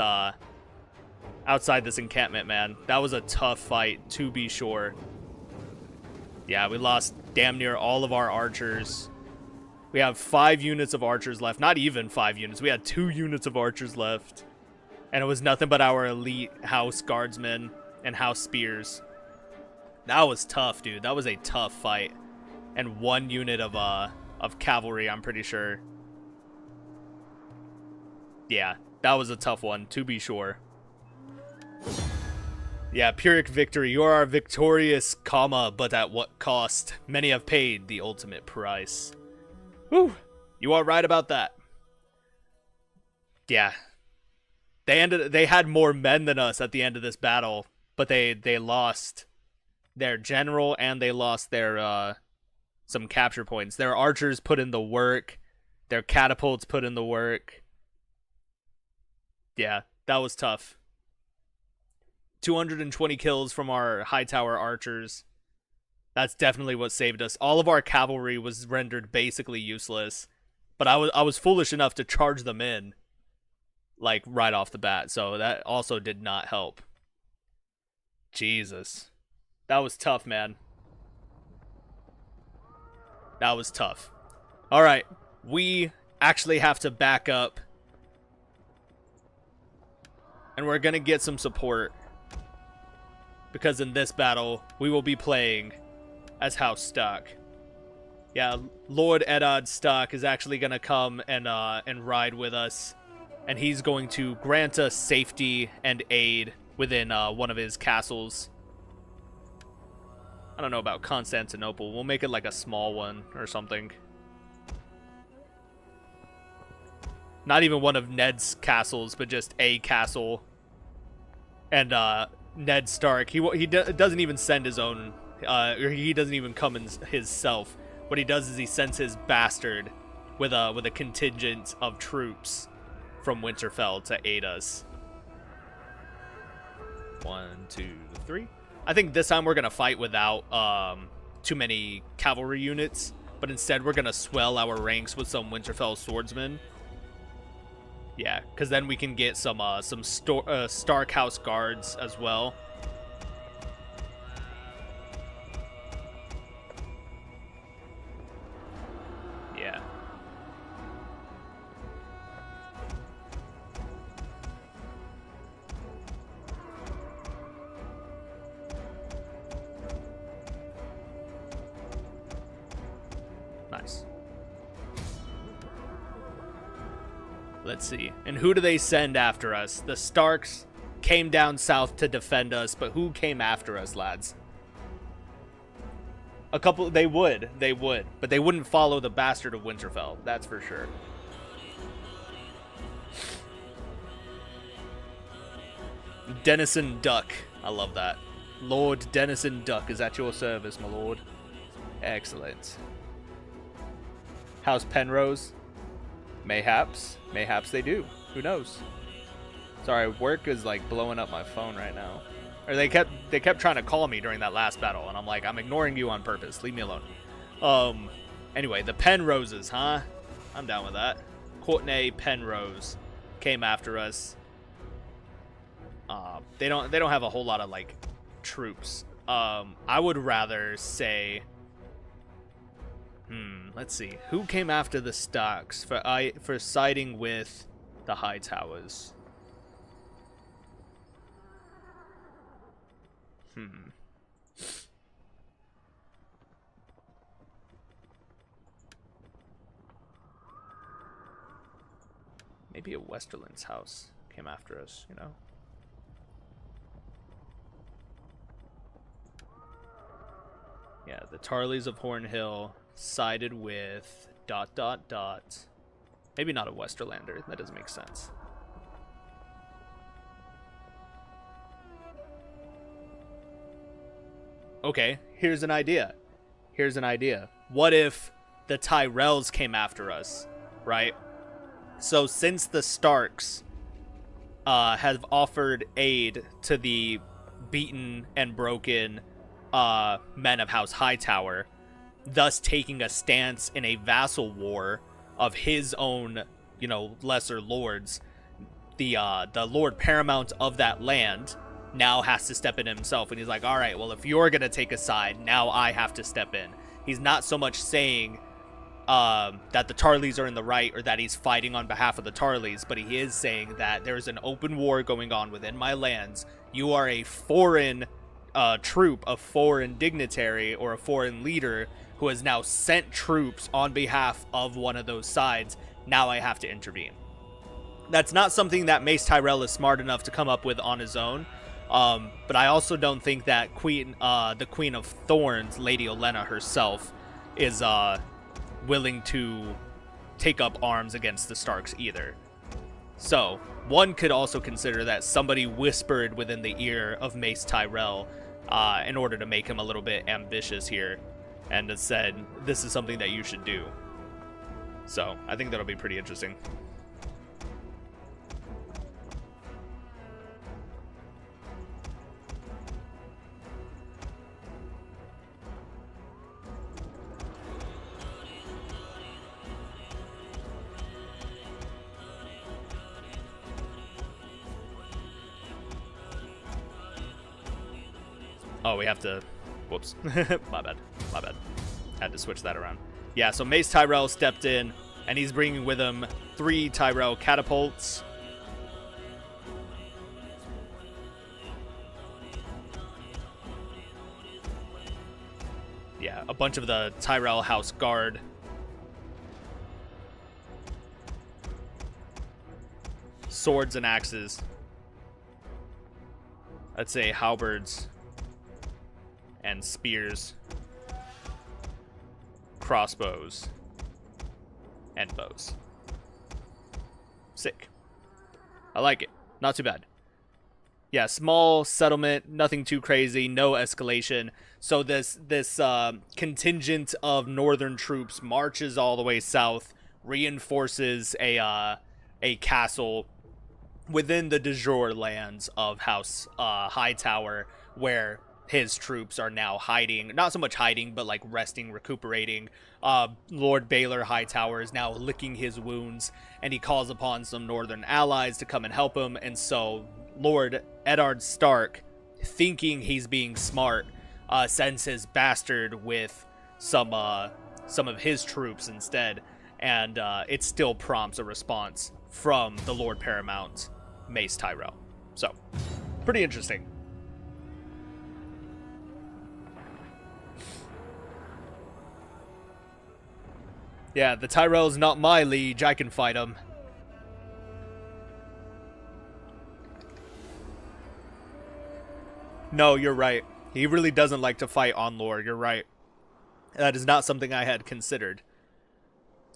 encampment, man. That was a tough fight, to be sure. Yeah, we lost damn near all of our archers. We have 5 units of archers left. Not even 5 units. We had 2 units of archers left. And it was nothing but our elite house guardsmen and house spears. That was tough, dude. That was a tough fight. And 1 unit of cavalry, I'm pretty sure. Yeah, that was a tough one, to be sure. Yeah, Pyrrhic victory. You are victorious, comma, but at what cost? Many have paid the ultimate price. Whew. You are right about that. Yeah. They had more men than us at the end of this battle, but they lost their general and they lost their some capture points. Their archers put in the work. Their catapults put in the work. Yeah, that was tough. 220 kills from our Hightower archers. That's definitely what saved us. All of our cavalry was rendered basically useless, but I was foolish enough to charge them in, like right off the bat. So that also did not help. Jesus, that was tough, man. That was tough. All right, we actually have to back up, and we're gonna get some support. Because in this battle, we will be playing as House Stark. Yeah, Lord Eddard Stark is actually going to come and ride with us. And he's going to grant us safety and aid within one of his castles. I don't know about Constantinople. We'll make it like a small one or something. Not even one of Ned's castles, but just a castle. And, Ned Stark, he doesn't even send his own, or he doesn't even come in himself. What he does is he sends his bastard with a contingent of troops from Winterfell to aid us. 1, 2, 3. I think this time we're gonna fight without too many cavalry units, but instead we're gonna swell our ranks with some Winterfell swordsmen. Yeah, because then we can get some Stark House guards as well. Yeah. Nice. Let's see. And who do they send after us? The Starks came down south to defend us, but who came after us, lads? A couple, they would, but they wouldn't follow the bastard of Winterfell, that's for sure. Denison Duck, I love that. Lord Denison Duck is at your service, my lord. Excellent. House Penrose? Mayhaps they do. Who knows? Sorry, work is like blowing up my phone right now. Or they kept trying to call me during that last battle, and I'm like, I'm ignoring you on purpose. Leave me alone. Anyway, the Penroses, huh? I'm down with that. Courtenay Penrose came after us. They don't have a whole lot of like troops. I would rather say, let's see. Who came after the Starks for siding with the Hightowers? Maybe a Westerland's house came after us, you know? Yeah, the Tarleys of Hornhill sided with ... Maybe not a Westerlander. That doesn't make sense. Okay, here's an idea. What if the Tyrells came after us, right? So since the Starks have offered aid to the beaten and broken men of House Hightower, thus taking a stance in a vassal war of his own, you know, lesser lords, the Lord Paramount of that land now has to step in himself, and he's like, all right, well, if you're gonna take a side, now I have to step in. He's not so much saying that the Tarleys are in the right or that he's fighting on behalf of the Tarleys, but he is saying that there's an open war going on within my lands. You are a foreign troop, a foreign dignitary, or a foreign leader who has now sent troops on behalf of one of those sides. Now I have to intervene. That's not something that Mace Tyrell is smart enough to come up with on his own. But I also don't think that the Queen of Thorns, Lady Olenna herself, is willing to take up arms against the Starks either. So, one could also consider that somebody whispered within the ear of Mace Tyrell in order to make him a little bit ambitious here, and has said, this is something that you should do. So, I think that'll be pretty interesting. Oh, we have to... Whoops. My bad. Had to switch that around. Yeah, so Mace Tyrell stepped in, and he's bringing with him 3 Tyrell catapults. Yeah, a bunch of the Tyrell House Guard. Swords and axes. I'd say halberds. And spears, crossbows, and bows. Sick. I like it. Not too bad. Yeah, small settlement, nothing too crazy, no escalation. So this contingent of northern troops marches all the way south, reinforces a castle within the de jure lands of House Hightower, where his troops are now hiding. Not so much hiding, but like resting, recuperating. Lord Baylor Hightower is now licking his wounds, and he calls upon some northern allies to come and help him. And so Lord Eddard Stark, thinking he's being smart, sends his bastard with some of his troops instead, and it still prompts a response from the Lord Paramount, Mace Tyrell. So, pretty interesting. Yeah, the Tyrell's not my liege. I can fight him. No, you're right. He really doesn't like to fight on lore. You're right. That is not something I had considered.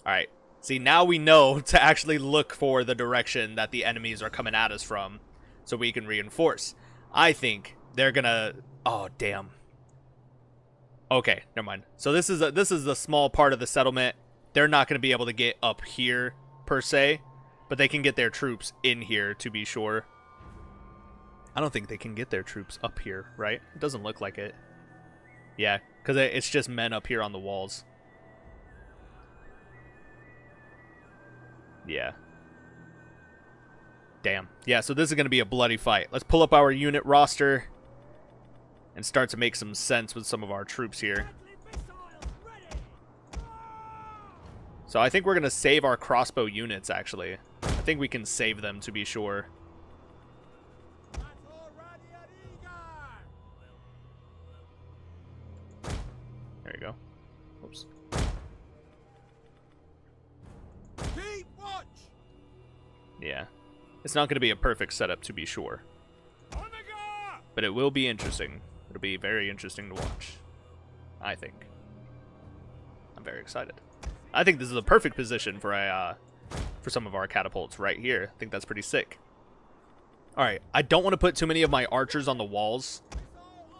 Alright. See, now we know to actually look for the direction that the enemies are coming at us from, so we can reinforce. I think they're gonna... Oh, damn. Okay, never mind. So this is a small part of the settlement. They're not going to be able to get up here, per se, but they can get their troops in here, to be sure. I don't think they can get their troops up here, right? It doesn't look like it. Yeah, because it's just men up here on the walls. Yeah. Damn. Yeah, so this is going to be a bloody fight. Let's pull up our unit roster and start to make some sense with some of our troops here. So I think we're going to save our crossbow units, actually. I think we can save them, to be sure. There you go. Oops. Keep watch. Yeah. It's not going to be a perfect setup, to be sure. Omega! But it will be interesting. It'll be very interesting to watch. I think. I'm very excited. I think this is a perfect position for some of our catapults right here. I think that's pretty sick. Alright, I don't want to put too many of my archers on the walls.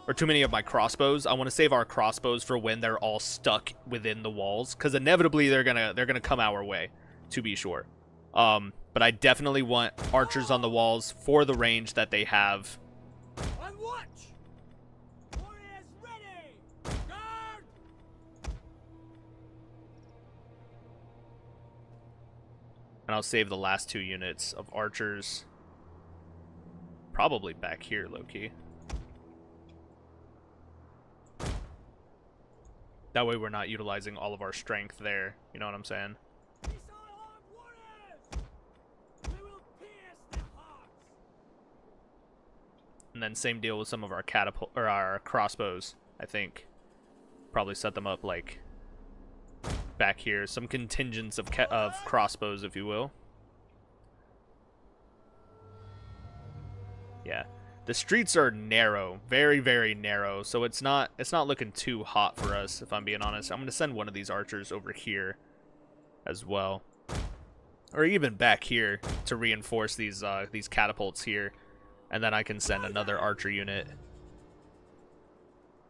Or too many of my crossbows. I want to save our crossbows for when they're all stuck within the walls. Because inevitably they're gonna come our way, to be sure. But I definitely want archers on the walls for the range that they have. On watch! Warriors ready! Guard! And I'll save the last 2 units of archers. Probably back here, low-key. That way we're not utilizing all of our strength there. You know what I'm saying? And then same deal with some of our catapult or our crossbows. I think probably set them up like back here, some contingents of crossbows, if you will. Yeah, the streets are narrow, very, very narrow, so it's not looking too hot for us, if I'm being honest. I'm gonna send one of these archers over here as well, or even back here to reinforce these catapults here. And then I can send another archer unit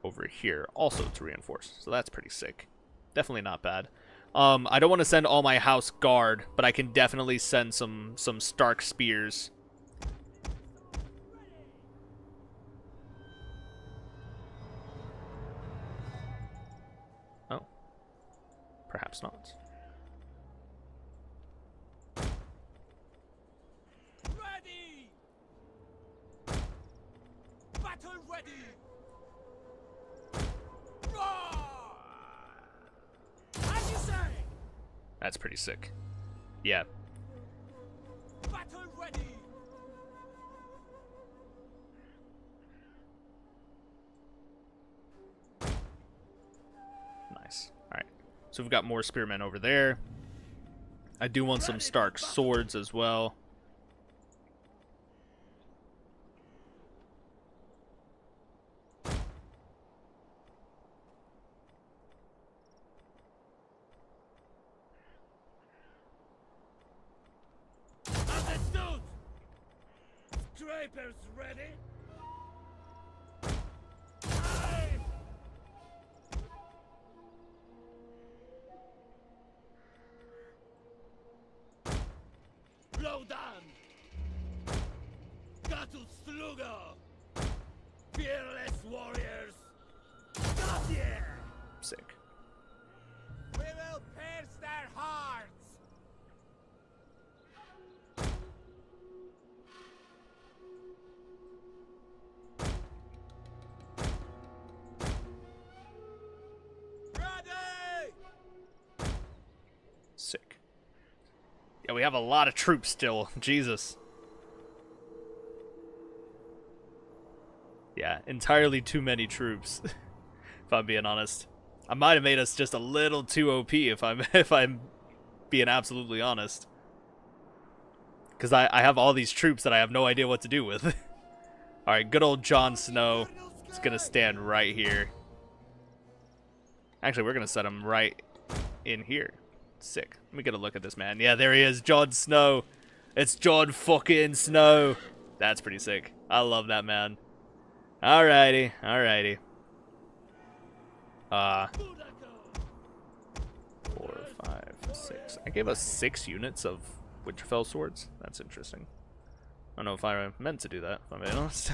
over here also to reinforce. So that's pretty sick. Definitely not bad. I don't want to send all my house guard, but I can definitely send some Stark spears. Oh. Perhaps not. That's pretty sick. Yeah. Battle ready. Nice. Alright. So we've got more spearmen over there. I do want some Stark swords as well. Scrapers ready? Blow down! Gatu Slugo! Fearless warriors! Got here! Sick. We will pierce their hearts! Sick. Yeah, we have a lot of troops still. Jesus. Yeah, entirely too many troops. If I'm being honest. I might have made us just a little too OP if I'm being absolutely honest. Because I have all these troops that I have no idea what to do with. Alright, good old Jon Snow is going to stand right here. Actually, we're going to set him right in here. Sick. Let me get a look at this man. Yeah, there he is, Jon Snow. It's Jon fucking Snow. That's pretty sick. I love that man. Alrighty, alrighty. 4, 5, 6. I gave us 6 units of Winterfell swords. That's interesting. I don't know if I meant to do that, if I'm being honest.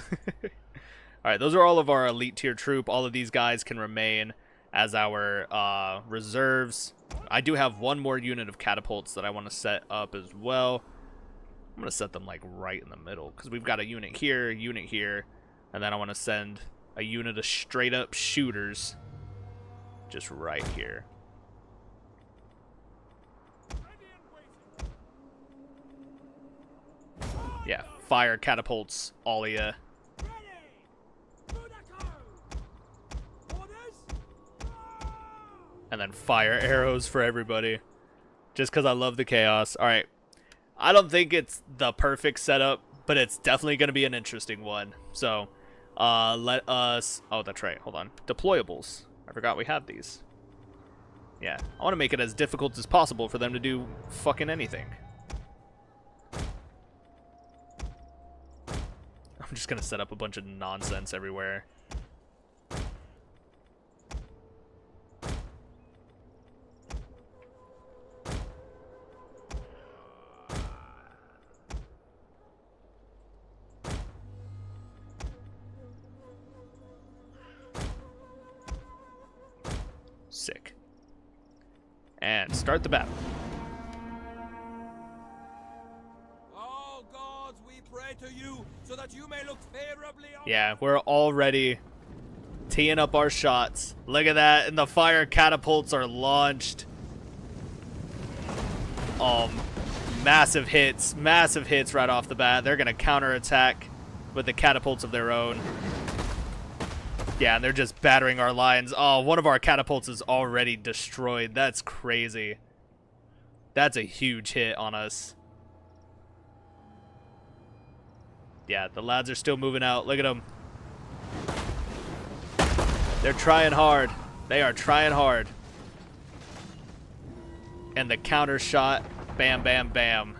Alright, those are all of our elite tier troop. All of these guys can remain as our reserves. I do have one more unit of catapults that I want to set up as well. I'm going to set them like right in the middle because we've got a unit here, and then I want to send a unit of straight up shooters just right here. Yeah, fire catapults, all of ya. And then fire arrows for everybody. Just because I love the chaos. Alright. I don't think it's the perfect setup, but it's definitely going to be an interesting one. So, let us... Oh, that's right. Hold on. Deployables. I forgot we have these. Yeah. I want to make it as difficult as possible for them to do fucking anything. I'm just going to set up a bunch of nonsense everywhere. Sick. And start the battle. Oh gods, we pray to you so that you may look favorably on... Yeah, we're already teeing up our shots. Look at that, and the fire catapults are launched. Massive hits right off the bat. They're gonna counterattack with the catapults of their own. Yeah, and they're just battering our lines. Oh, one of our catapults is already destroyed. That's crazy. That's a huge hit on us. Yeah, the lads are still moving out. Look at them. They're trying hard. They are trying hard. And the counter shot. Bam, bam, bam.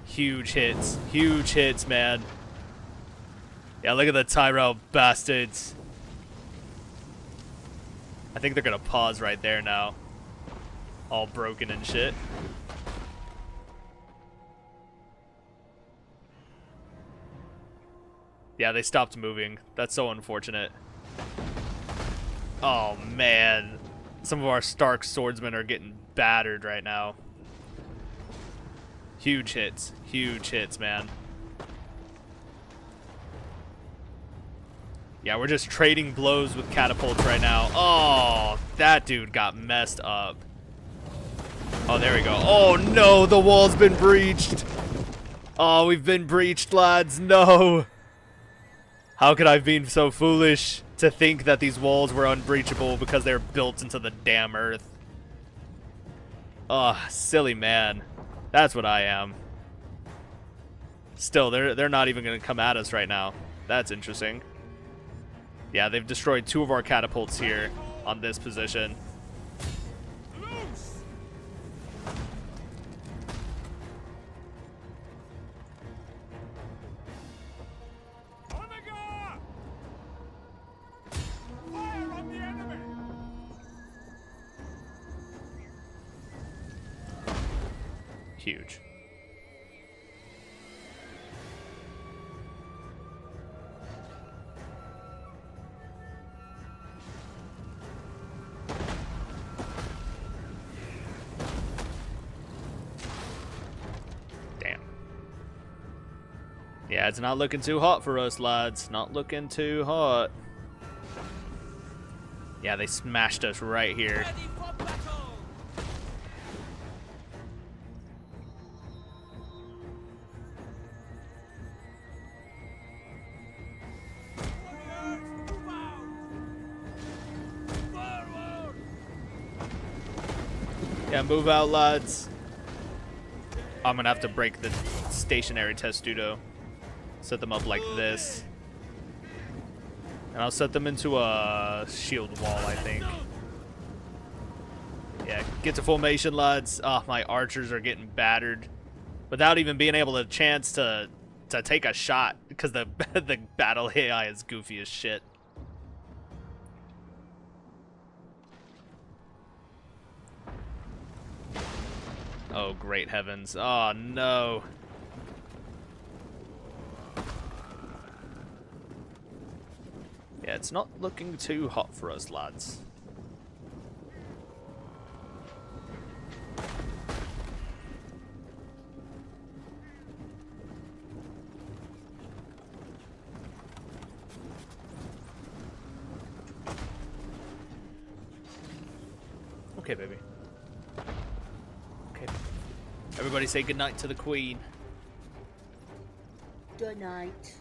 Huge hits, man. Yeah, look at the Tyrell bastards. I think they're gonna pause right there now. All broken and shit. Yeah, they stopped moving. That's so unfortunate. Oh, man. Some of our Stark swordsmen are getting battered right now. Huge hits, man. Yeah, we're just trading blows with catapults right now. Oh, that dude got messed up. Oh, there we go. Oh, no, the wall's been breached. Oh, we've been breached, lads. No. How could I have been so foolish to think that these walls were unbreachable because they're built into the damn earth? Oh, silly man. That's what I am. Still, they're not even going to come at us right now. That's interesting. Yeah, they've destroyed 2 of our catapults here on this position. Loose! Omega! Fire on the enemy! Huge. Damn. Yeah, it's not looking too hot for us, lads. Not looking too hot. Yeah, they smashed us right here. Ready for battle! Warriors, move out! Forward! Yeah, move out, lads. I'm gonna have to break the stationary testudo. Set them up like this. And I'll set them into a shield wall, I think. Yeah, get to formation, lads. Oh, my archers are getting battered. Without even being able to chance to take a shot. Because the battle AI is goofy as shit. Oh, great heavens. Oh, no. Yeah, it's not looking too hot for us, lads. Okay, baby. Okay. Everybody say goodnight to the queen. Good night.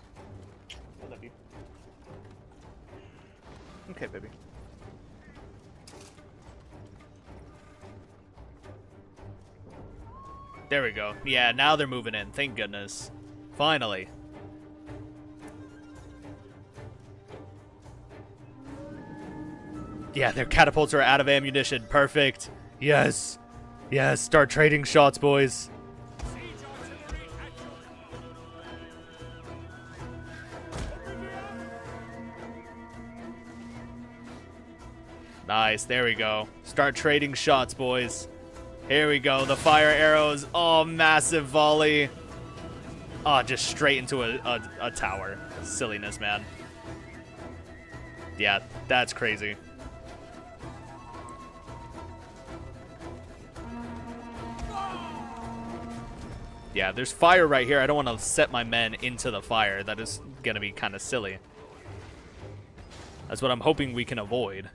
I love you. Okay, baby. There we go. Yeah, now they're moving in. Thank goodness. Finally. Yeah, their catapults are out of ammunition. Perfect. Yes. Yes, start trading shots, boys. Nice, there we go. Start trading shots, boys. Here we go, the fire arrows. Oh, massive volley. Oh, just straight into a tower. Silliness, man. Yeah, that's crazy. Yeah, there's fire right here. I don't want to set my men into the fire. That is going to be kind of silly. That's what I'm hoping we can avoid.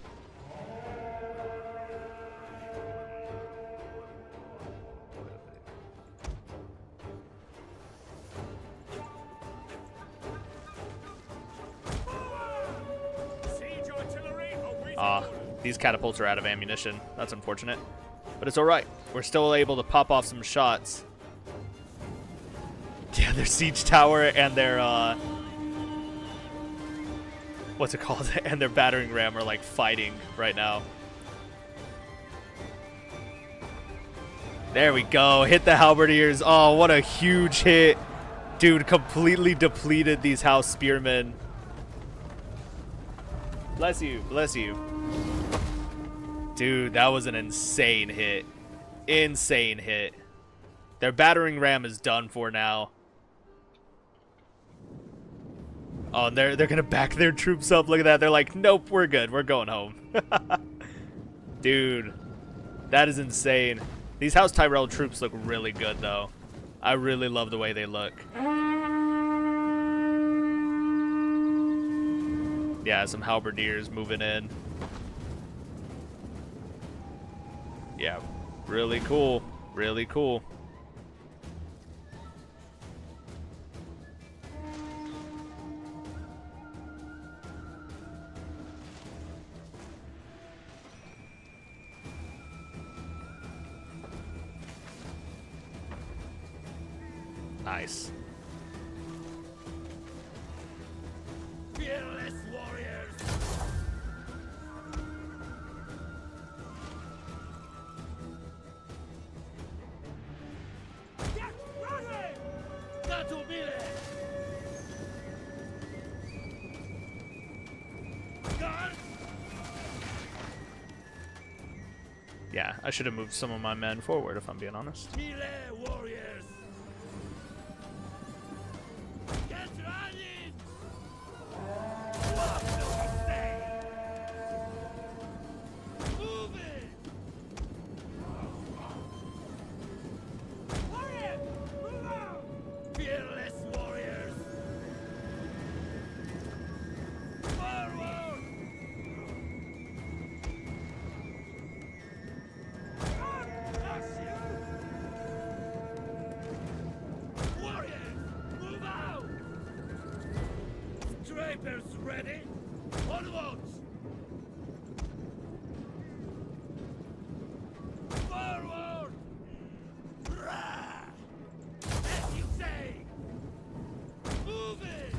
These catapults are out of ammunition. That's unfortunate. But it's alright. We're still able to pop off some shots. Yeah, their siege tower and their, what's it called? And their battering ram are, like, fighting right now. There we go. Hit the halberdiers. Oh, what a huge hit. Dude, completely depleted these house spearmen. Bless you. Bless you. Dude, that was an insane hit. Insane hit. Their battering ram is done for now. Oh, and they're gonna back their troops up. Look at that. They're like, nope, we're good. We're going home. Dude, that is insane. These House Tyrell troops look really good, though. I really love the way they look. Yeah, some halberdiers moving in. Yeah, really cool. Really cool. Nice. Fearless warriors. Get ready. That'll be it. Guard. Yeah, I should have moved some of my men forward, if I'm being honest. Melee warriors. Get ready. What do we say? Move it. Warriors, move out. Fearless warriors. Forward. God bless you. Warriors, move out. Scrapers ready. Onwards. Forward. Rah! As you say. Move it.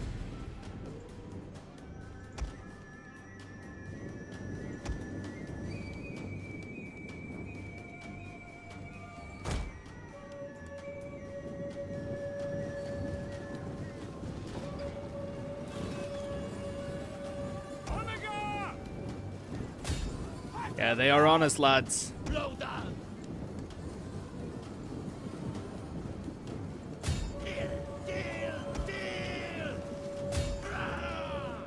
Omega! Yeah, they are honest, lads. Blow down. Deal, deal, deal. Rah!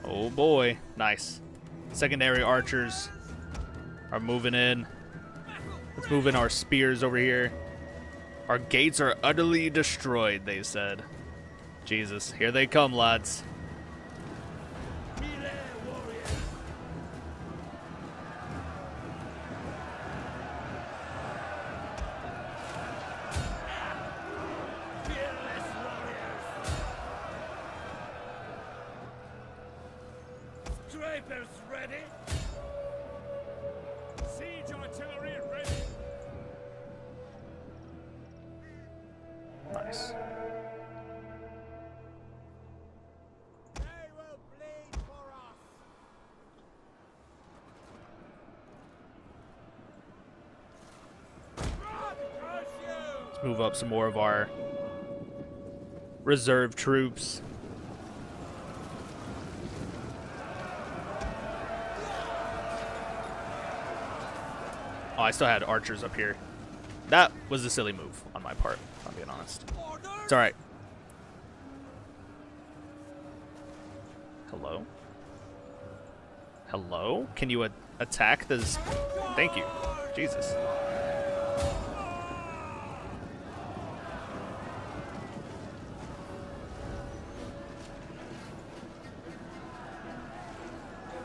Oh boy. Nice. Secondary archers are moving in. Let's move in our spears over here. Our gates are utterly destroyed, they said. Jesus, here they come, lads. Melee warriors. Fearless warriors. Nice. They will bleed for us. Run, curse you! Let's move up some more of our reserve troops. Oh, I still had archers up here. That was a silly move on my part, if I'm being honest. Order! It's alright. Hello? Hello? Can you attack this? Thank you. Jesus.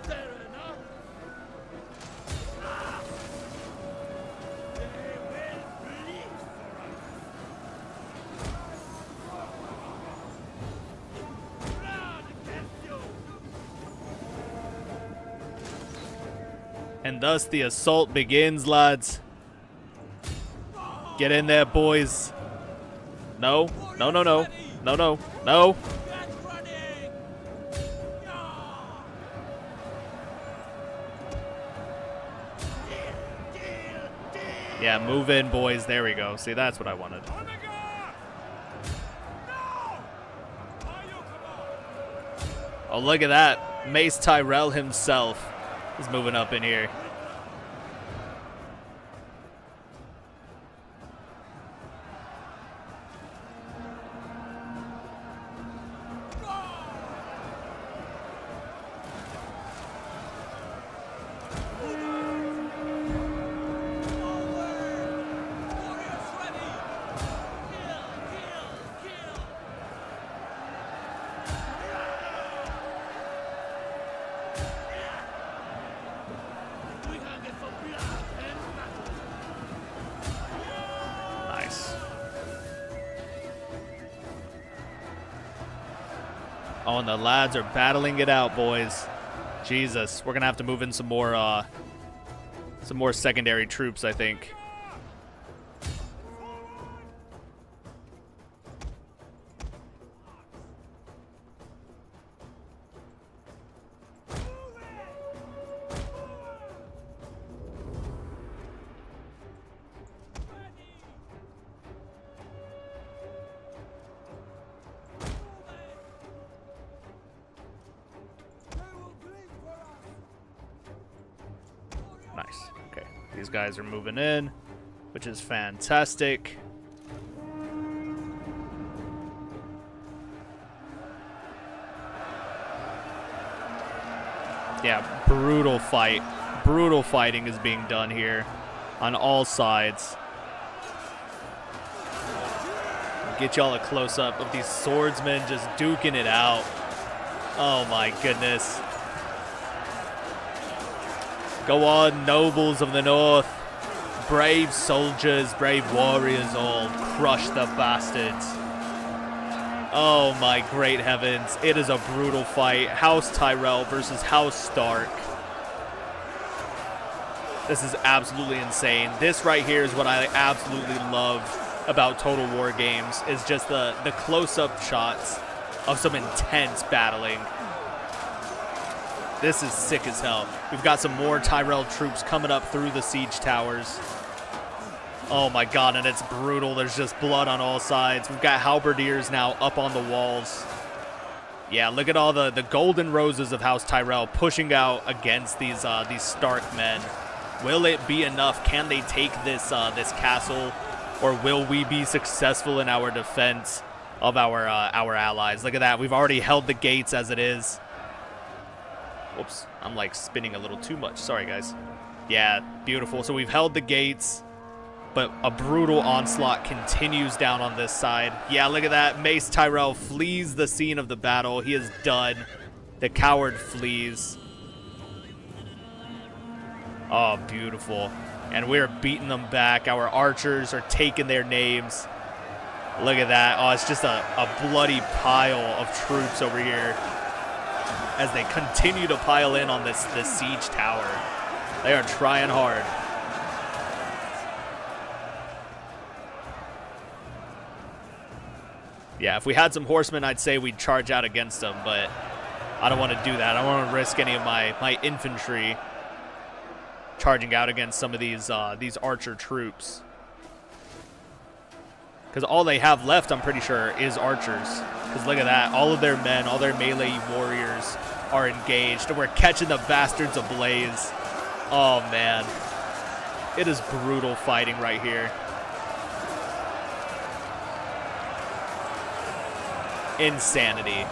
Fair enough. They will bleed for us. Blood against you. And thus the assault begins, lads. Get in there, boys. No, no, no, no. No, no, no. Get running. Yeah, move in, boys. There we go. See, that's what I wanted. Omega! No! Are you come on? Oh, look at that. Mace Tyrell himself is moving up in here. Nice. Oh, and the lads are battling it out, boys. Jesus, we're gonna have to move in some more secondary troops, I think. Nice. Okay. These guys are moving in, which is fantastic. Yeah, brutal fight. Brutal fighting is being done here on all sides. Get y'all a close-up of these swordsmen just duking it out. Oh my goodness. Go on, nobles of the north. Brave soldiers, brave warriors all. Crush the bastards. Oh my great heavens. It is a brutal fight. House Tyrell versus House Stark. This is absolutely insane. This right here is what I absolutely love about Total War games, is just the close-up shots of some intense battling. This is sick as hell. We've got some more Tyrell troops coming up through the siege towers. Oh my god, and it's brutal. There's just blood on all sides. We've got halberdiers now up on the walls. Yeah, look at all the golden roses of House Tyrell pushing out against these Stark men. Will it be enough? Can they take this this castle, or will we be successful in our defense of our allies? Look at that. We've already held the gates as it is. Whoops, I'm like spinning a little too much. Sorry, guys. Yeah, beautiful. So we've held the gates, but a brutal onslaught continues down on this side. Yeah, look at that. Mace Tyrell flees the scene of the battle. He is done. The coward flees. Oh, beautiful. And we're beating them back. Our archers are taking their names. Look at that. Oh, it's just a bloody pile of troops over here as they continue to pile in on this siege tower. They are trying hard. Yeah, if we had some horsemen, I'd say we'd charge out against them, but I don't want to do that. I don't want to risk any of my infantry charging out against some of these archer troops. Because all they have left, I'm pretty sure, is archers. Because look at that. All of their men, all their melee warriors are engaged. And we're catching the bastards ablaze. Oh, man. It is brutal fighting right here. Insanity.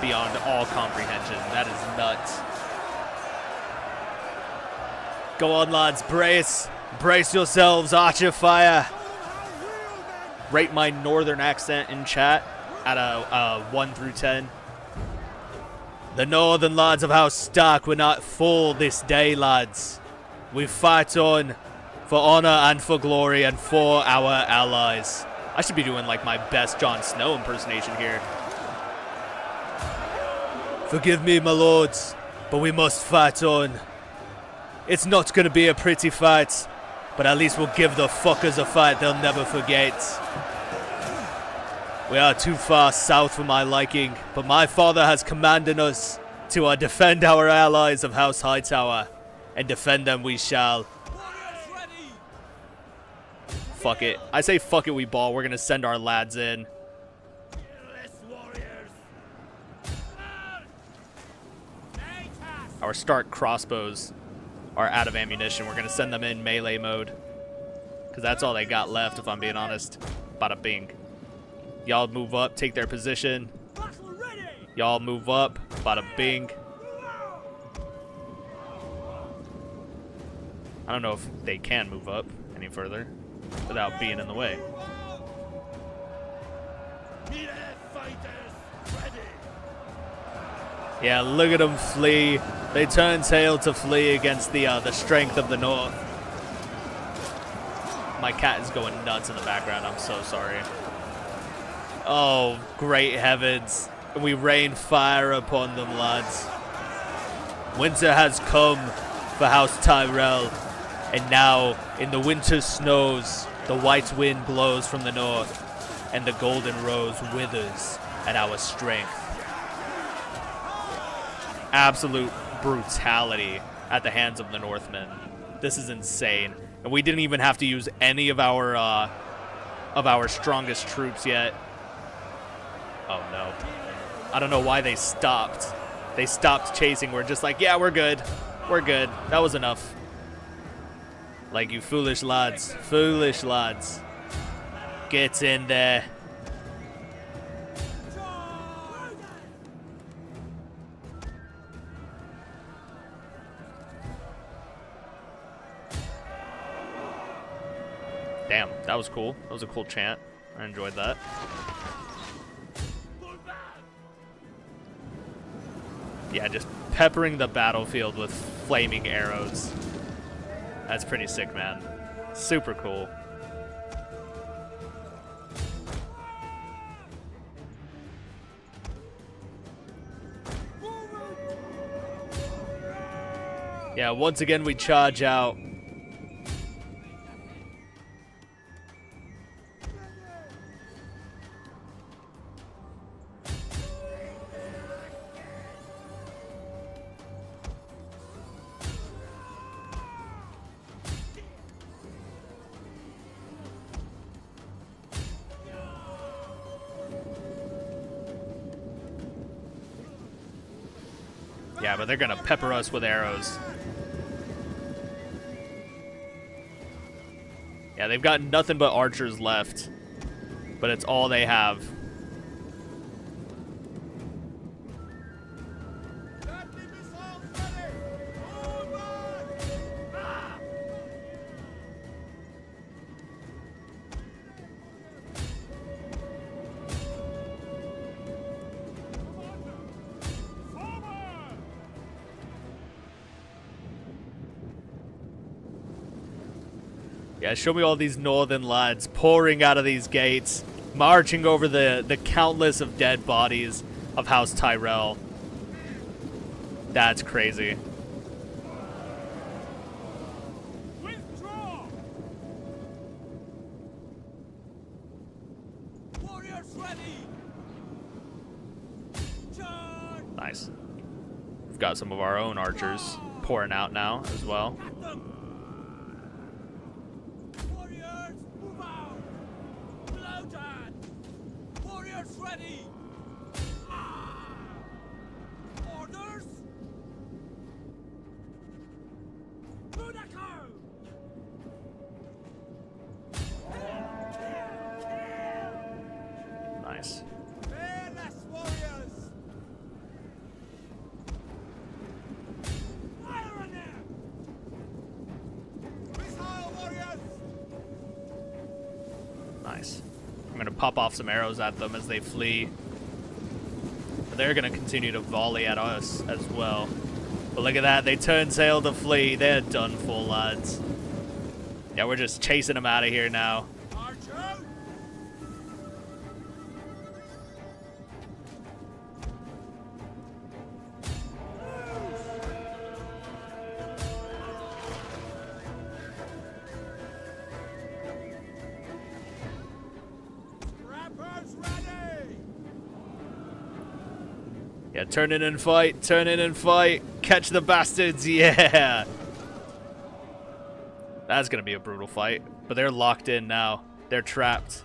Beyond all comprehension. That is nuts. Go on, lads. Brace. Brace yourselves. Archer fire. Rate my northern accent in chat at a 1 through 10. The northern lads of House Stark were not full this day, lads. We fight on for honor and for glory and for our allies. I should be doing like my best Jon Snow impersonation here. Forgive me, my lords, but we must fight on. It's not going to be a pretty fight, but at least we'll give the fuckers a fight they'll never forget. We are too far south for my liking, but my father has commanded us to defend our allies of House Hightower, and defend them we shall. Fuck it. I say fuck it, we ball. We're going to send our lads in. Our Stark crossbows are out of ammunition. We're going to send them in melee mode. Because that's all they got left, if I'm being honest. Bada bing. Y'all move up, take their position. Y'all move up, bada bing. I don't know if they can move up any further without being in the way. Yeah, look at them flee. They turn tail to flee against the strength of the North. My cat is going nuts in the background. I'm so sorry. Oh, great heavens. We rain fire upon them, lads. Winter has come for House Tyrell. And now, in the winter snows, the white wind blows from the north, and the golden rose withers at our strength. Absolute brutality at the hands of the Northmen. This is insane. And we didn't even have to use any of our strongest troops yet. Oh no. I don't know why they stopped. They stopped chasing. We're just like, yeah, we're good. We're good. That was enough. Like, you foolish lads. Foolish lads. Get in there. Damn, that was cool. That was a cool chant. I enjoyed that. Yeah, just peppering the battlefield with flaming arrows. That's pretty sick, man. Super cool. Yeah, once again we charge out. Yeah, but they're gonna pepper us with arrows. Yeah, they've got nothing but archers left, but it's all they have. Yeah, show me all these northern lads pouring out of these gates, marching over the countless of dead bodies of House Tyrell. That's crazy. Withdraw! ready. Charge. Nice. We've got some of our own archers pouring out now as well. At them. Warriors, move out. Blow that. Warriors ready. Orders. Budako. Nice. Fearless warriors. Fire on them. Missile warriors. Nice. I'm going to pop off some arrows at them as they flee. But they're going to continue to volley at us as well. But look at that. They turn sail to flee. They're done for, lads. Yeah, we're just chasing them out of here now. Archer. Scrappers ready. Yeah, turn in and fight. Turn in and fight. Catch the bastards. Yeah. That's going to be a brutal fight. But they're locked in now. They're trapped.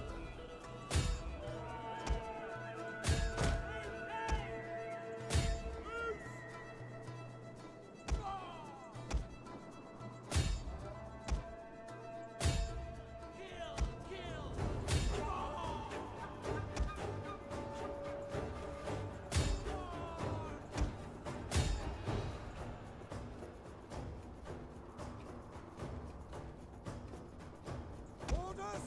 Orders.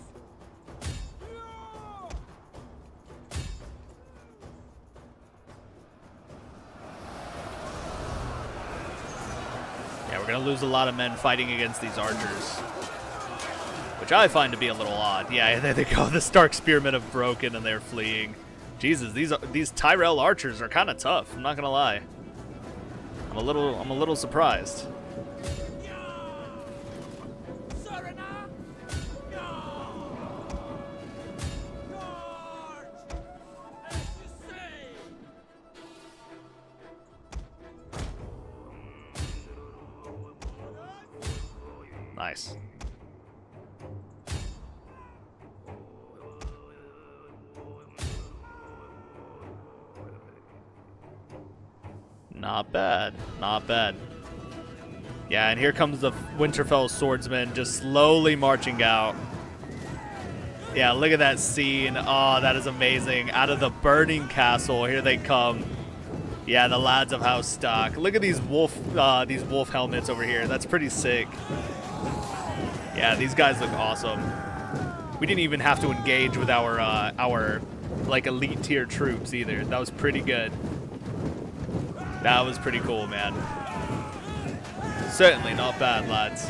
Yeah, we're going to lose a lot of men fighting against these archers. Which I find to be a little odd. Yeah, there they go. The Stark Spearmen have broken and they're fleeing. Jesus, these Tyrell archers are kind of tough. I'm not going to lie. I'm a little surprised. Serena. Charge. As you say. Nice. Not bad. Not bad. Yeah, and here comes the Winterfell swordsman just slowly marching out. Yeah, look at that scene. Oh, that is amazing. Out of the burning castle, here they come. Yeah, the lads of House Stark. Look at these wolf helmets over here. That's pretty sick. Yeah, these guys look awesome. We didn't even have to engage with our like elite tier troops either. That was pretty good. That was pretty cool, man. Certainly not bad, lads.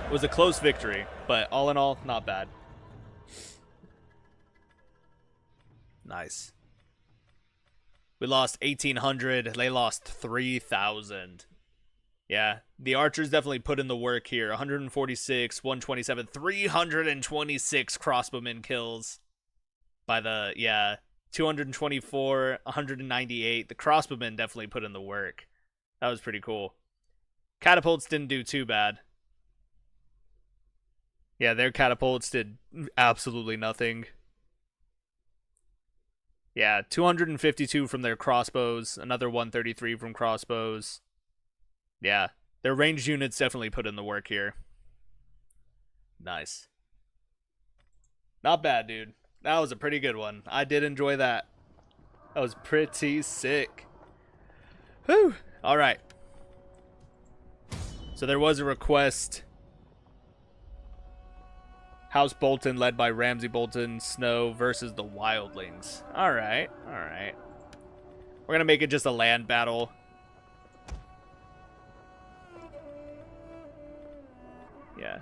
It was a close victory, but all in all, not bad. Nice. We lost 1,800. They lost 3,000. Yeah, the archers definitely put in the work here. 146, 127, 326 crossbowmen kills by the, yeah, 224, 198. The crossbowmen definitely put in the work. That was pretty cool. Catapults didn't do too bad. Yeah, their catapults did absolutely nothing. Yeah, 252 from their crossbows, another 133 from crossbows. Yeah, their ranged units definitely put in the work here. Nice. Not bad, dude. That was a pretty good one. I did enjoy that. That was pretty sick. Whew. All right. So there was a request. House Bolton led by Ramsay Bolton Snow versus the Wildlings. All right. All right. We're going to make it just a land battle. Yeah.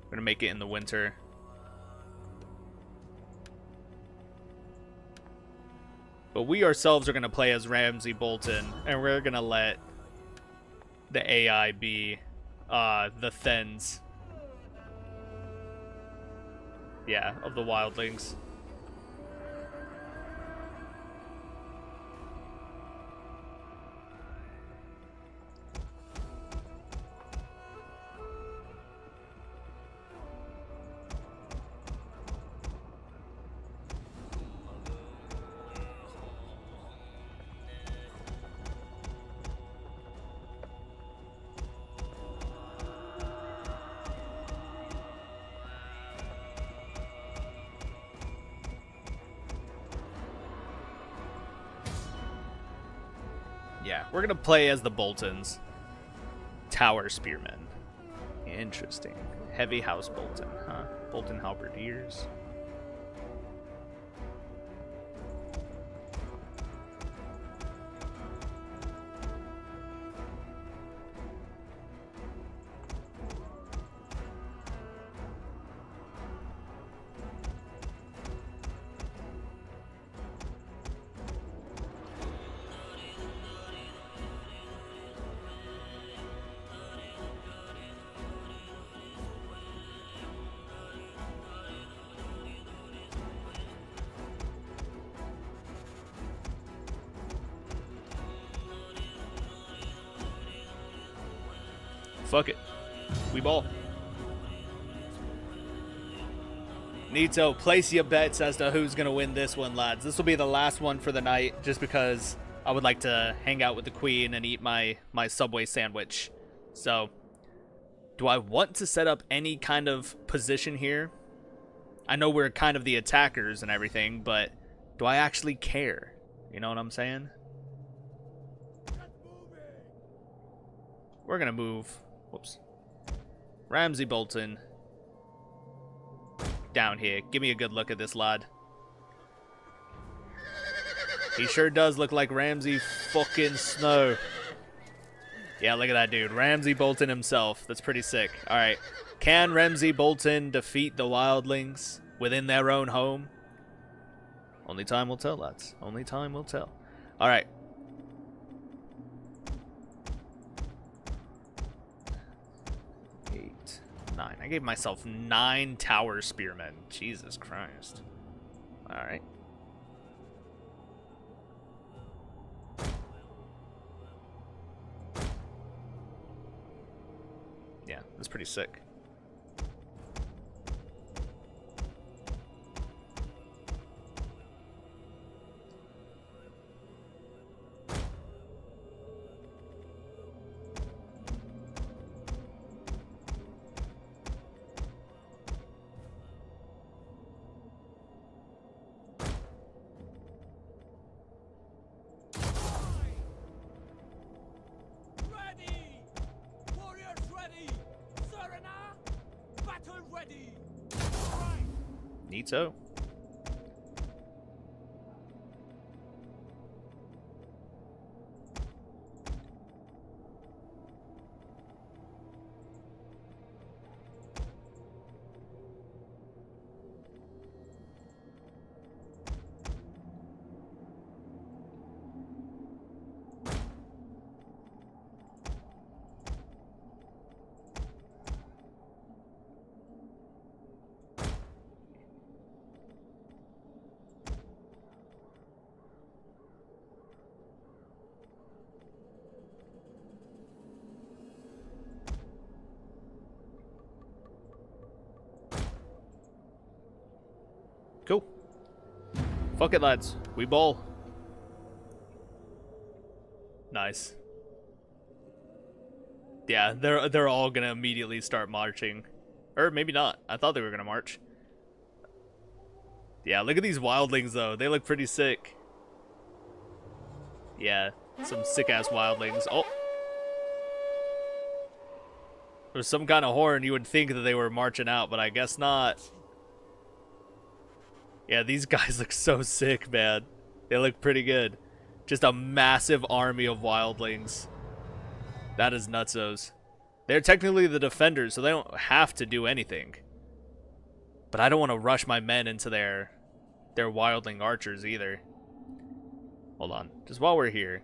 We're going to make it in the winter. But we ourselves are going to play as Ramsay Bolton, and we're going to let the AI be the Thens. Yeah, of the wildlings. Yeah, we're gonna play as the Boltons. Tower Spearmen. Interesting. Heavy House Bolton, huh? Bolton Halberdiers. Fuck it. We ball. Nito, place your bets as to who's going to win this one, lads. This will be the last one for the night, just because I would like to hang out with the queen and eat my Subway sandwich. So, do I want to set up any kind of position here? I know we're kind of the attackers and everything, but do I actually care? You know what I'm saying? We're going to move. Whoops. Ramsay Bolton. Down here. Give me a good look at this lad. He sure does look like Ramsay fucking Snow. Yeah, look at that dude. Ramsay Bolton himself. That's pretty sick. Alright. Can Ramsay Bolton defeat the wildlings within their own home? Only time will tell, lads. Only time will tell. Alright. 9. I gave myself 9 tower spearmen. Jesus Christ. Alright. Yeah, that's pretty sick. Neato. Cool. Fuck it, lads. We ball. Nice. Yeah, they're all gonna immediately start marching. Or maybe not. I thought they were gonna march. Yeah, look at these wildlings though. They look pretty sick. Yeah, some sick-ass wildlings. Oh! There's some kind of horn. You would think that they were marching out, but I guess not. Yeah, these guys look so sick, man. They look pretty good. Just a massive army of wildlings. That is nutsos. They're technically the defenders, so they don't have to do anything. But I don't want to rush my men into their wildling archers either. Hold on. Just while we're here.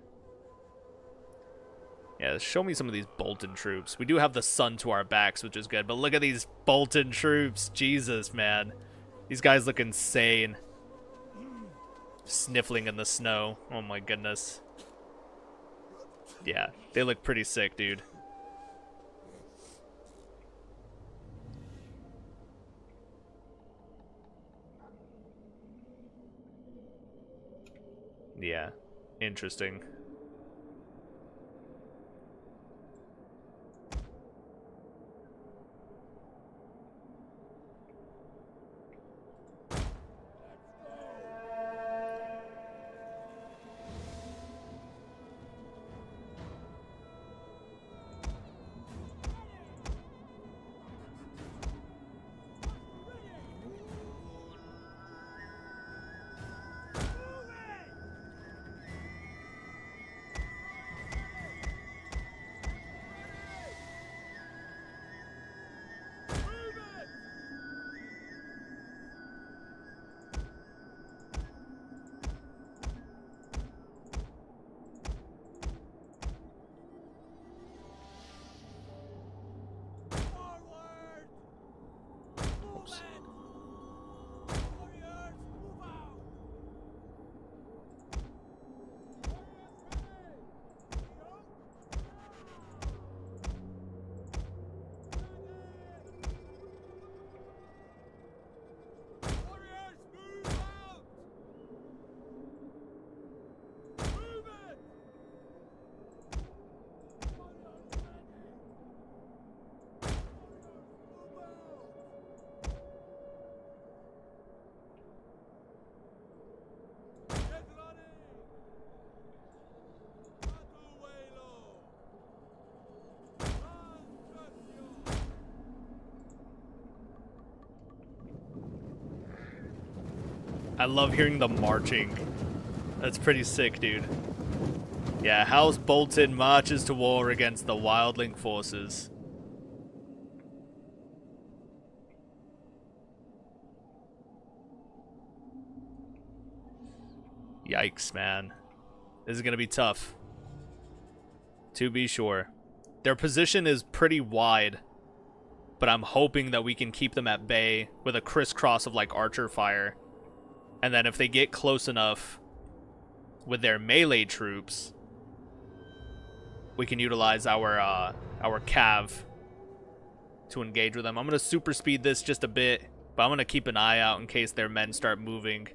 Yeah, show me some of these Bolton troops. We do have the sun to our backs, which is good. But look at these Bolton troops. Jesus, man. These guys look insane. Sniffling in the snow. Oh my goodness. Yeah, they look pretty sick, dude. Yeah, interesting. I love hearing the marching. That's pretty sick, dude. Yeah, House Bolton marches to war against the Wildling forces. Yikes, man. This is gonna be tough. To be sure. Their position is pretty wide, but I'm hoping that we can keep them at bay with a crisscross of like archer fire. And then if they get close enough with their melee troops, we can utilize our cav to engage with them. I'm gonna super speed this just a bit, but I'm gonna keep an eye out in case their men start moving.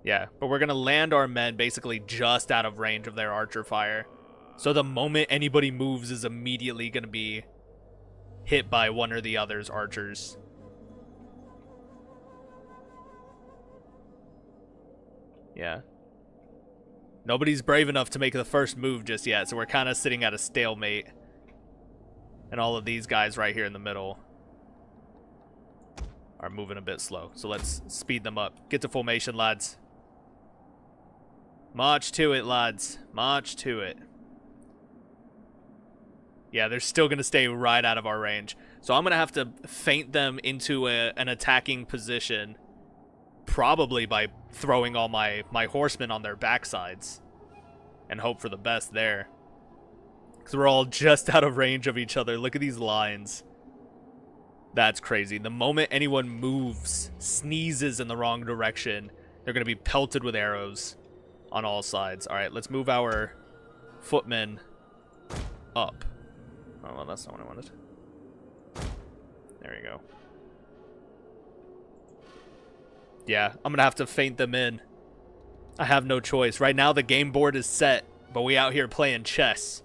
Yeah, but we're gonna land our men basically just out of range of their archer fire. So the moment anybody moves is immediately gonna be hit by one or the other's archers. Yeah. Nobody's brave enough to make the first move just yet, so we're kind of sitting at a stalemate. And all of these guys right here in the middle are moving a bit slow. So let's speed them up. Get to formation, lads. March to it, lads. March to it. Yeah, they're still going to stay right out of our range. So I'm going to have to feint them into an attacking position. Probably by throwing all my horsemen on their backsides. And hope for the best there. Because we're all just out of range of each other. Look at these lines. That's crazy. The moment anyone moves, sneezes in the wrong direction, they're going to be pelted with arrows on all sides. Alright, let's move our footmen up. Oh, well, that's not what I wanted. There you go. Yeah, I'm going to have to feint them in. I have no choice. Right now, the game board is set, but we out here playing chess.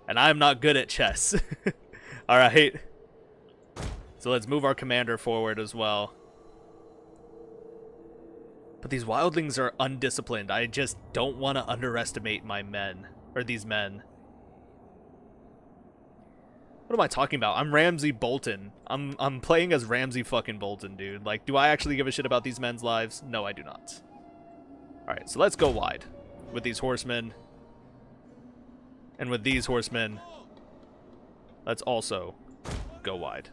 And I'm not good at chess. Alright. So let's move our commander forward as well. But these wildlings are undisciplined. I just don't want to underestimate my men. Or these men. What am I talking about? I'm Ramsay Bolton. I'm playing as Ramsay fucking Bolton, dude. Like, do I actually give a shit about these men's lives? No, I do not. Alright, so let's go wide with these horsemen. And with these horsemen, let's also go wide.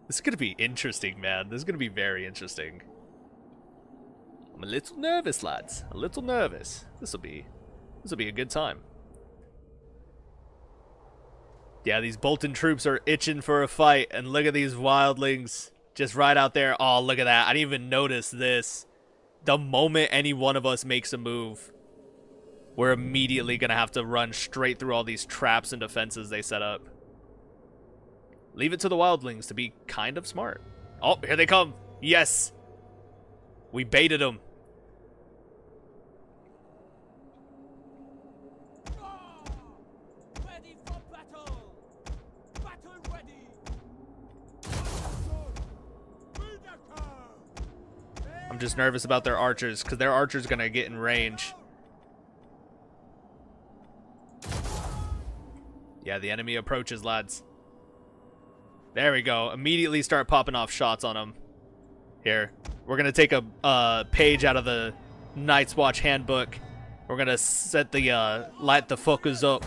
This is going to be interesting, man. This is going to be very interesting. I'm a little nervous, lads. A little nervous. This'll be a good time. Yeah, these Bolton troops are itching for a fight, and look at these wildlings just right out there. Oh, look at that. I didn't even notice this. The moment any one of us makes a move, we're immediately going to have to run straight through all these traps and defenses they set up. Leave it to the wildlings to be kind of smart. Oh, here they come. Yes. We baited them. Ready for battle! Battle ready! I'm just nervous about their archers, because their archers going to get in range. Yeah, the enemy approaches, lads. There we go. Immediately start popping off shots on them. Here. We're going to take a page out of the Night's Watch handbook. We're going to set the, light the fuckers up.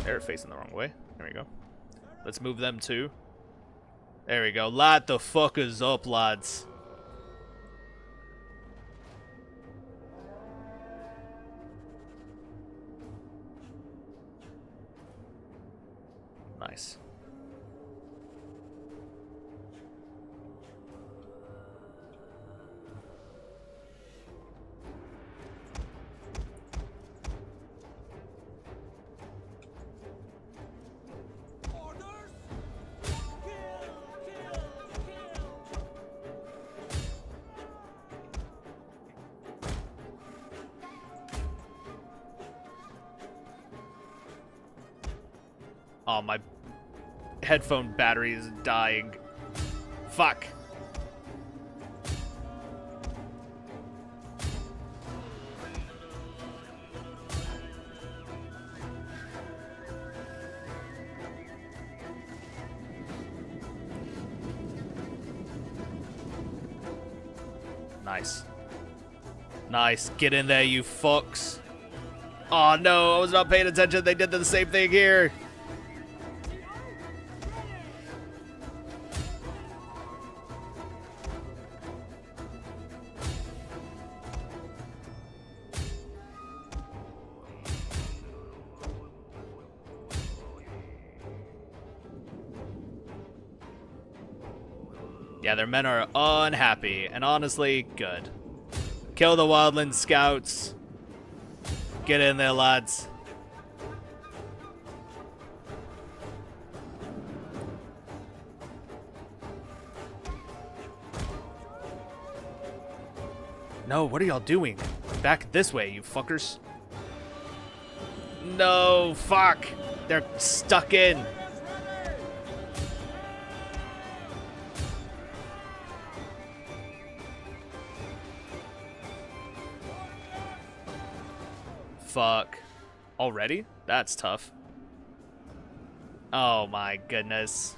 They're facing the wrong way. There we go. Let's move them too. There we go. Light the fuckers up, lads. Nice. Orders! Kill! Kill! Kill! Oh, my headphone battery is dying. Fuck. Nice. Nice. Get in there, you fucks. Oh no, I was not paying attention. They did the same thing here. Yeah, their men are unhappy, and honestly, good. Kill the wildland scouts. Get in there, lads. No, what are y'all doing? Back this way, you fuckers. No, fuck. They're stuck in. Fuck. Already? That's tough. Oh my goodness.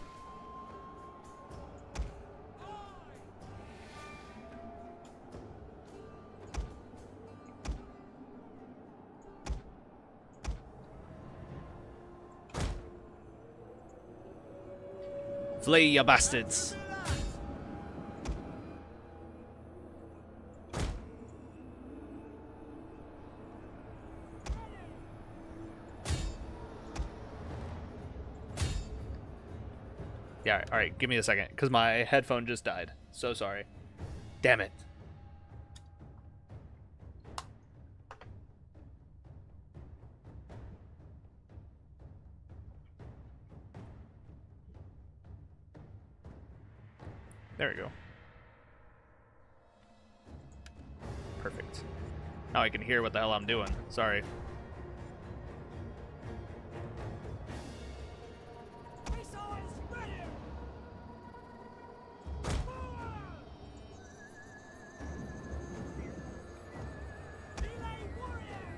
Flee, you bastards. Yeah, alright, give me a second, because my headphone just died. So sorry. Damn it. There we go. Perfect. Now I can hear what the hell I'm doing. Sorry. Missiles ready! Relay warriors!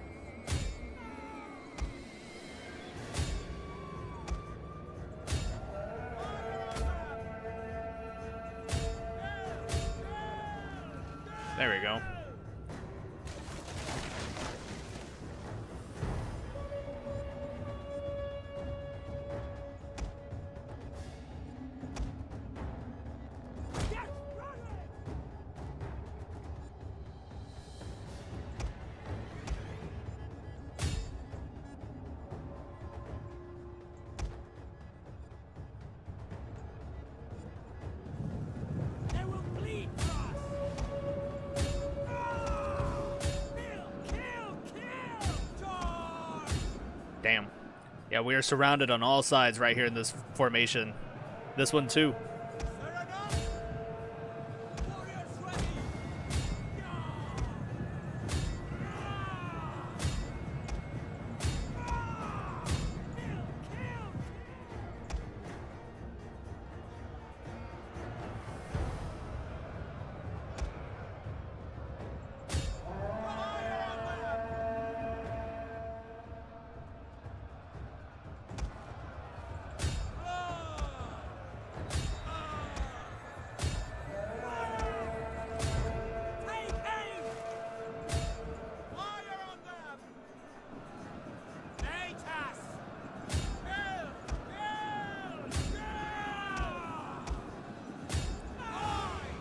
There we go. Yeah, we are surrounded on all sides right here in this formation. This one too.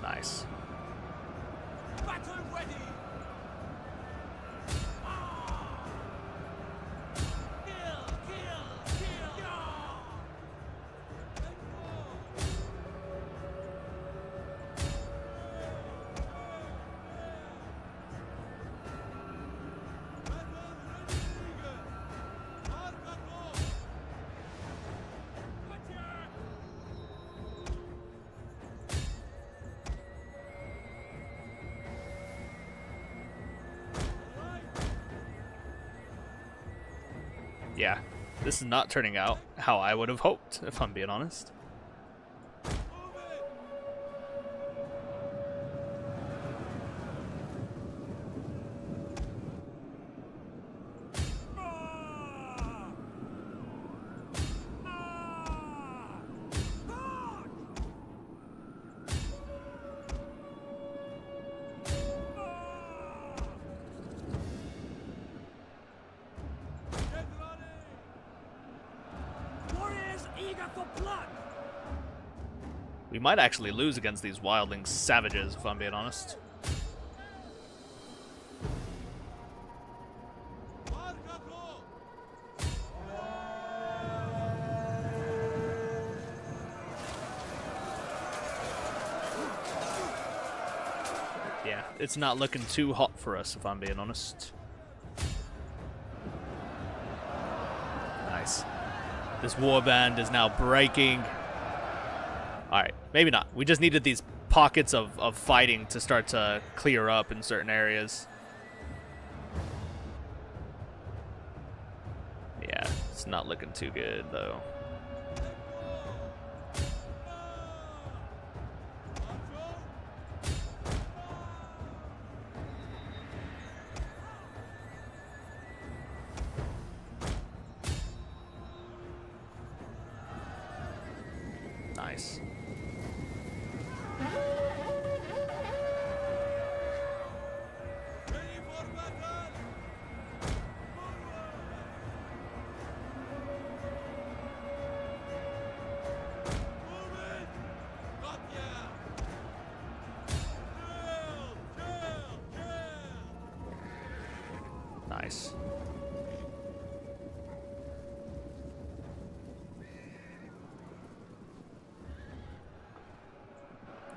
Nice. Battle ready. Yeah, this is not turning out how I would have hoped, if I'm being honest. We might actually lose against these wildling savages, if I'm being honest. Yeah, it's not looking too hot for us, if I'm being honest. Nice. This warband is now breaking. Alright, maybe not. We just needed these pockets of fighting to start to clear up in certain areas. Yeah, it's not looking too good, though. Nice. Nice.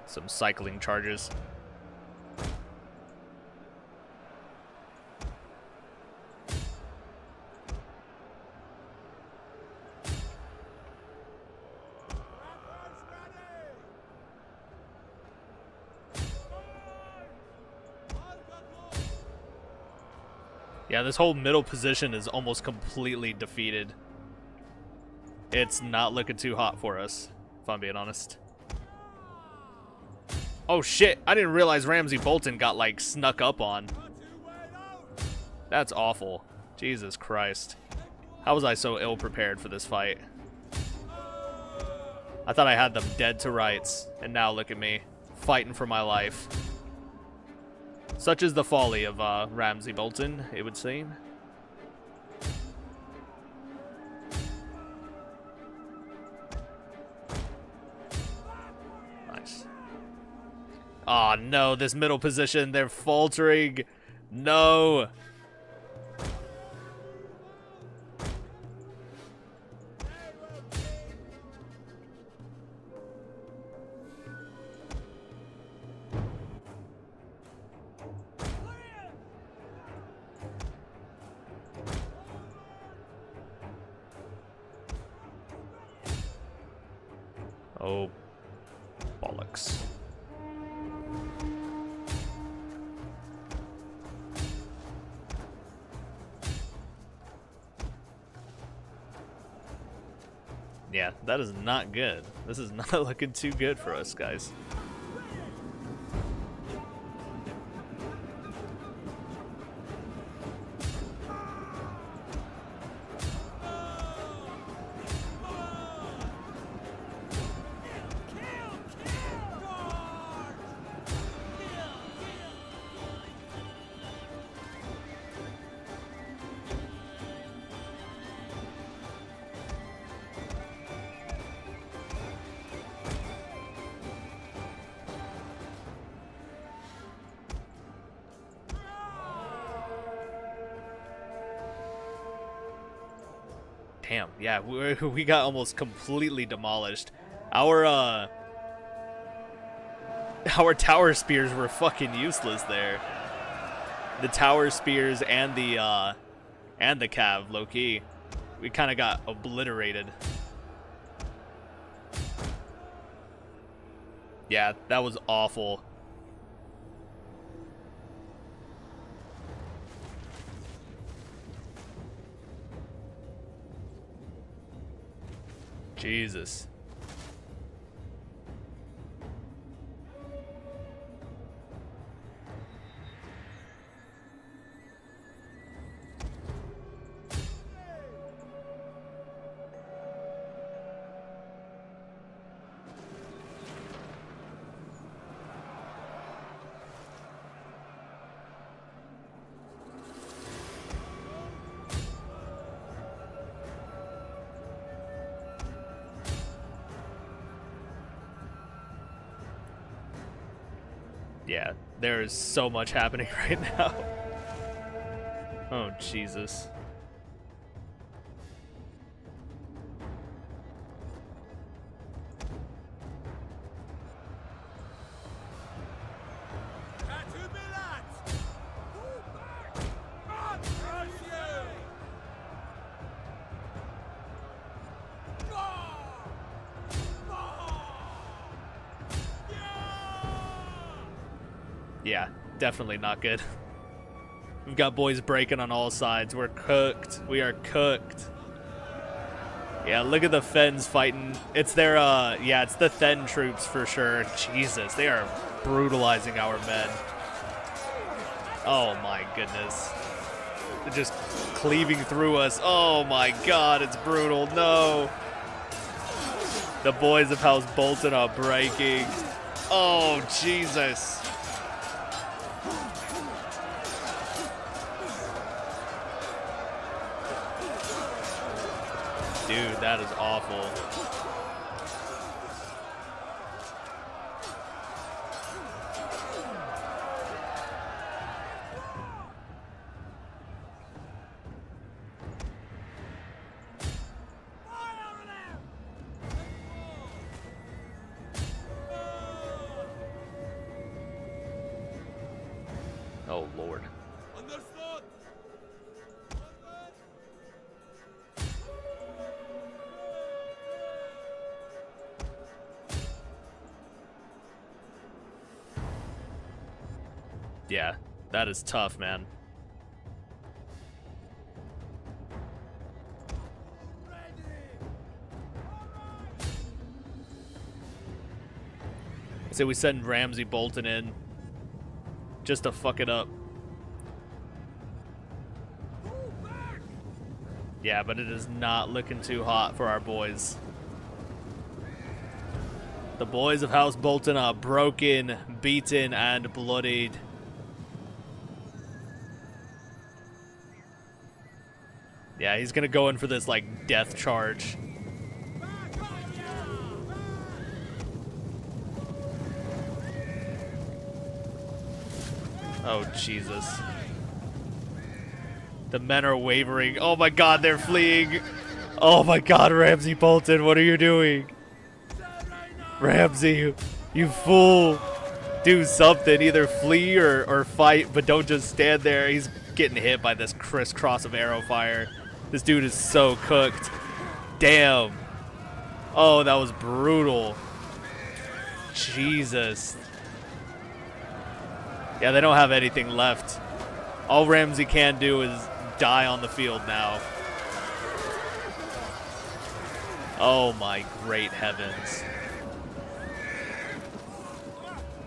Some cycling charges. Yeah, this whole middle position is almost completely defeated. It's not looking too hot for us, if I'm being honest. Oh shit, I didn't realize Ramsay Bolton got like snuck up on. That's awful. Jesus Christ. How was I so ill prepared for this fight? I thought I had them dead to rights, and now look at me, fighting for my life. Such is the folly of Ramsay Bolton, it would seem. Nice. Oh no, this middle position, they're faltering. No. Oh, bollocks. Yeah, that is not good. This is not looking too good for us, guys. Damn, yeah, we got almost completely demolished. Our tower spears were fucking useless there. The tower spears and the cav, low key. We kind of got obliterated. Yeah, that was awful. Jesus. Yeah, there is so much happening right now. Oh, Jesus. Yeah, definitely not good. We've got boys breaking on all sides. We're cooked. We are cooked. Yeah, look at the Fens fighting. It's their, yeah, it's the Fen troops for sure. Jesus, they are brutalizing our men. Oh my goodness. They're just cleaving through us. Oh my god, it's brutal. No. The boys of House Bolton are breaking. Oh, Jesus. Dude, that is awful. Oh, Lord. Understood. Yeah, that is tough, man. So we send Ramsay Bolton in just to fuck it up. Yeah, but it is not looking too hot for our boys. The boys of House Bolton are broken, beaten, and bloodied. Yeah, he's gonna go in for this, like, death charge. Oh, Jesus. The men are wavering. Oh my god, they're fleeing. Oh my god, Ramsay Bolton, what are you doing? Ramsay, you fool. Do something. Either flee or fight, but don't just stand there. He's getting hit by this crisscross of arrow fire. This dude is so cooked. Damn. Oh, that was brutal. Jesus. Yeah, they don't have anything left. All Ramsey can do is die on the field now. Oh my great heavens.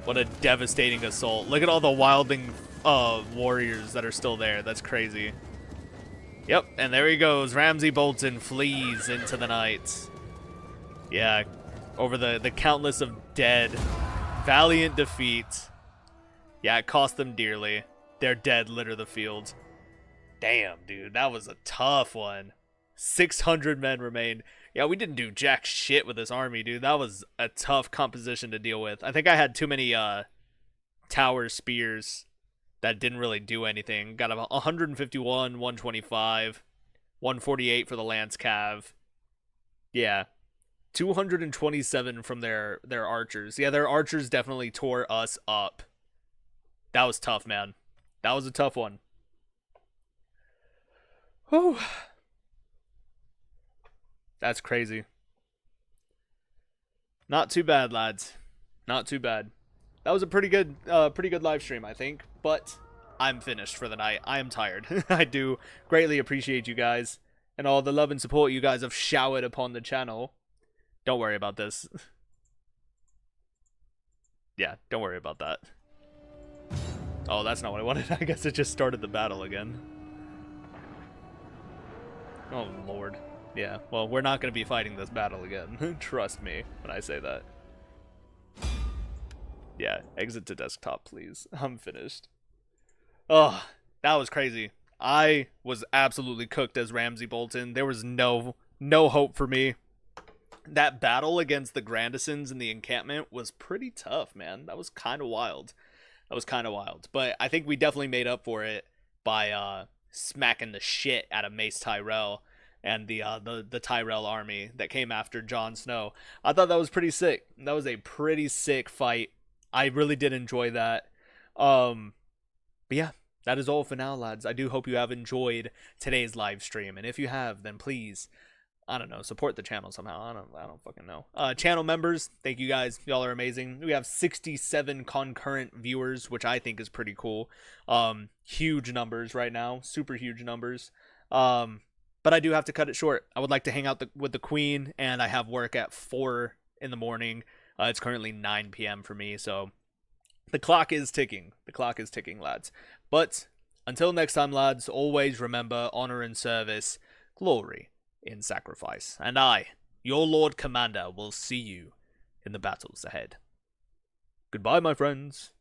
What a devastating assault. Look at all the wildling warriors that are still there. That's crazy. Yep, and there he goes. Ramsay Bolton flees into the night. Yeah, over the countless of dead. Valiant defeat. Yeah, it cost them dearly. Their dead litter the field. Damn, dude, that was a tough one. 600 men remained. Yeah, we didn't do jack shit with this army, dude. That was a tough composition to deal with. I think I had too many tower spears that didn't really do anything. Got a 151, 125, 148 for the lance cav. Yeah, 227 from their archers. Yeah, their archers definitely tore us up. That was tough, man. That was a tough one. Whew. That's crazy. Not too bad, lads. Not too bad. That was a pretty good live stream, I think. But I'm finished for the night. I am tired. I do greatly appreciate you guys and all the love and support you guys have showered upon the channel. Don't worry about this. Yeah, don't worry about that. Oh, that's not what I wanted. I guess it just started the battle again. Oh, Lord. Yeah, well, we're not going to be fighting this battle again. Trust me when I say that. Yeah, exit to desktop, please. I'm finished. Oh, that was crazy. I was absolutely cooked as Ramsay Bolton. There was no hope for me. That battle against the Grandisons in the encampment was pretty tough, man. That was kind of wild. That was kind of wild. But I think we definitely made up for it by smacking the shit out of Mace Tyrell and the Tyrell army that came after Jon Snow. I thought that was pretty sick. That was a pretty sick fight. I really did enjoy that. But yeah, that is all for now, lads. I do hope you have enjoyed today's live stream, and if you have, then please, I don't know, support the channel somehow. I don't fucking know. Channel members, thank you guys. Y'all are amazing. We have 67 concurrent viewers, which I think is pretty cool. Huge numbers right now, super huge numbers. But I do have to cut it short. I would like to hang out with the Queen, and I have work at 4 in the morning. It's currently 9 p.m. for me, so the clock is ticking. The clock is ticking, lads. But until next time, lads, always remember honor and service, glory in sacrifice. And I, your Lord Commander, will see you in the battles ahead. Goodbye, my friends.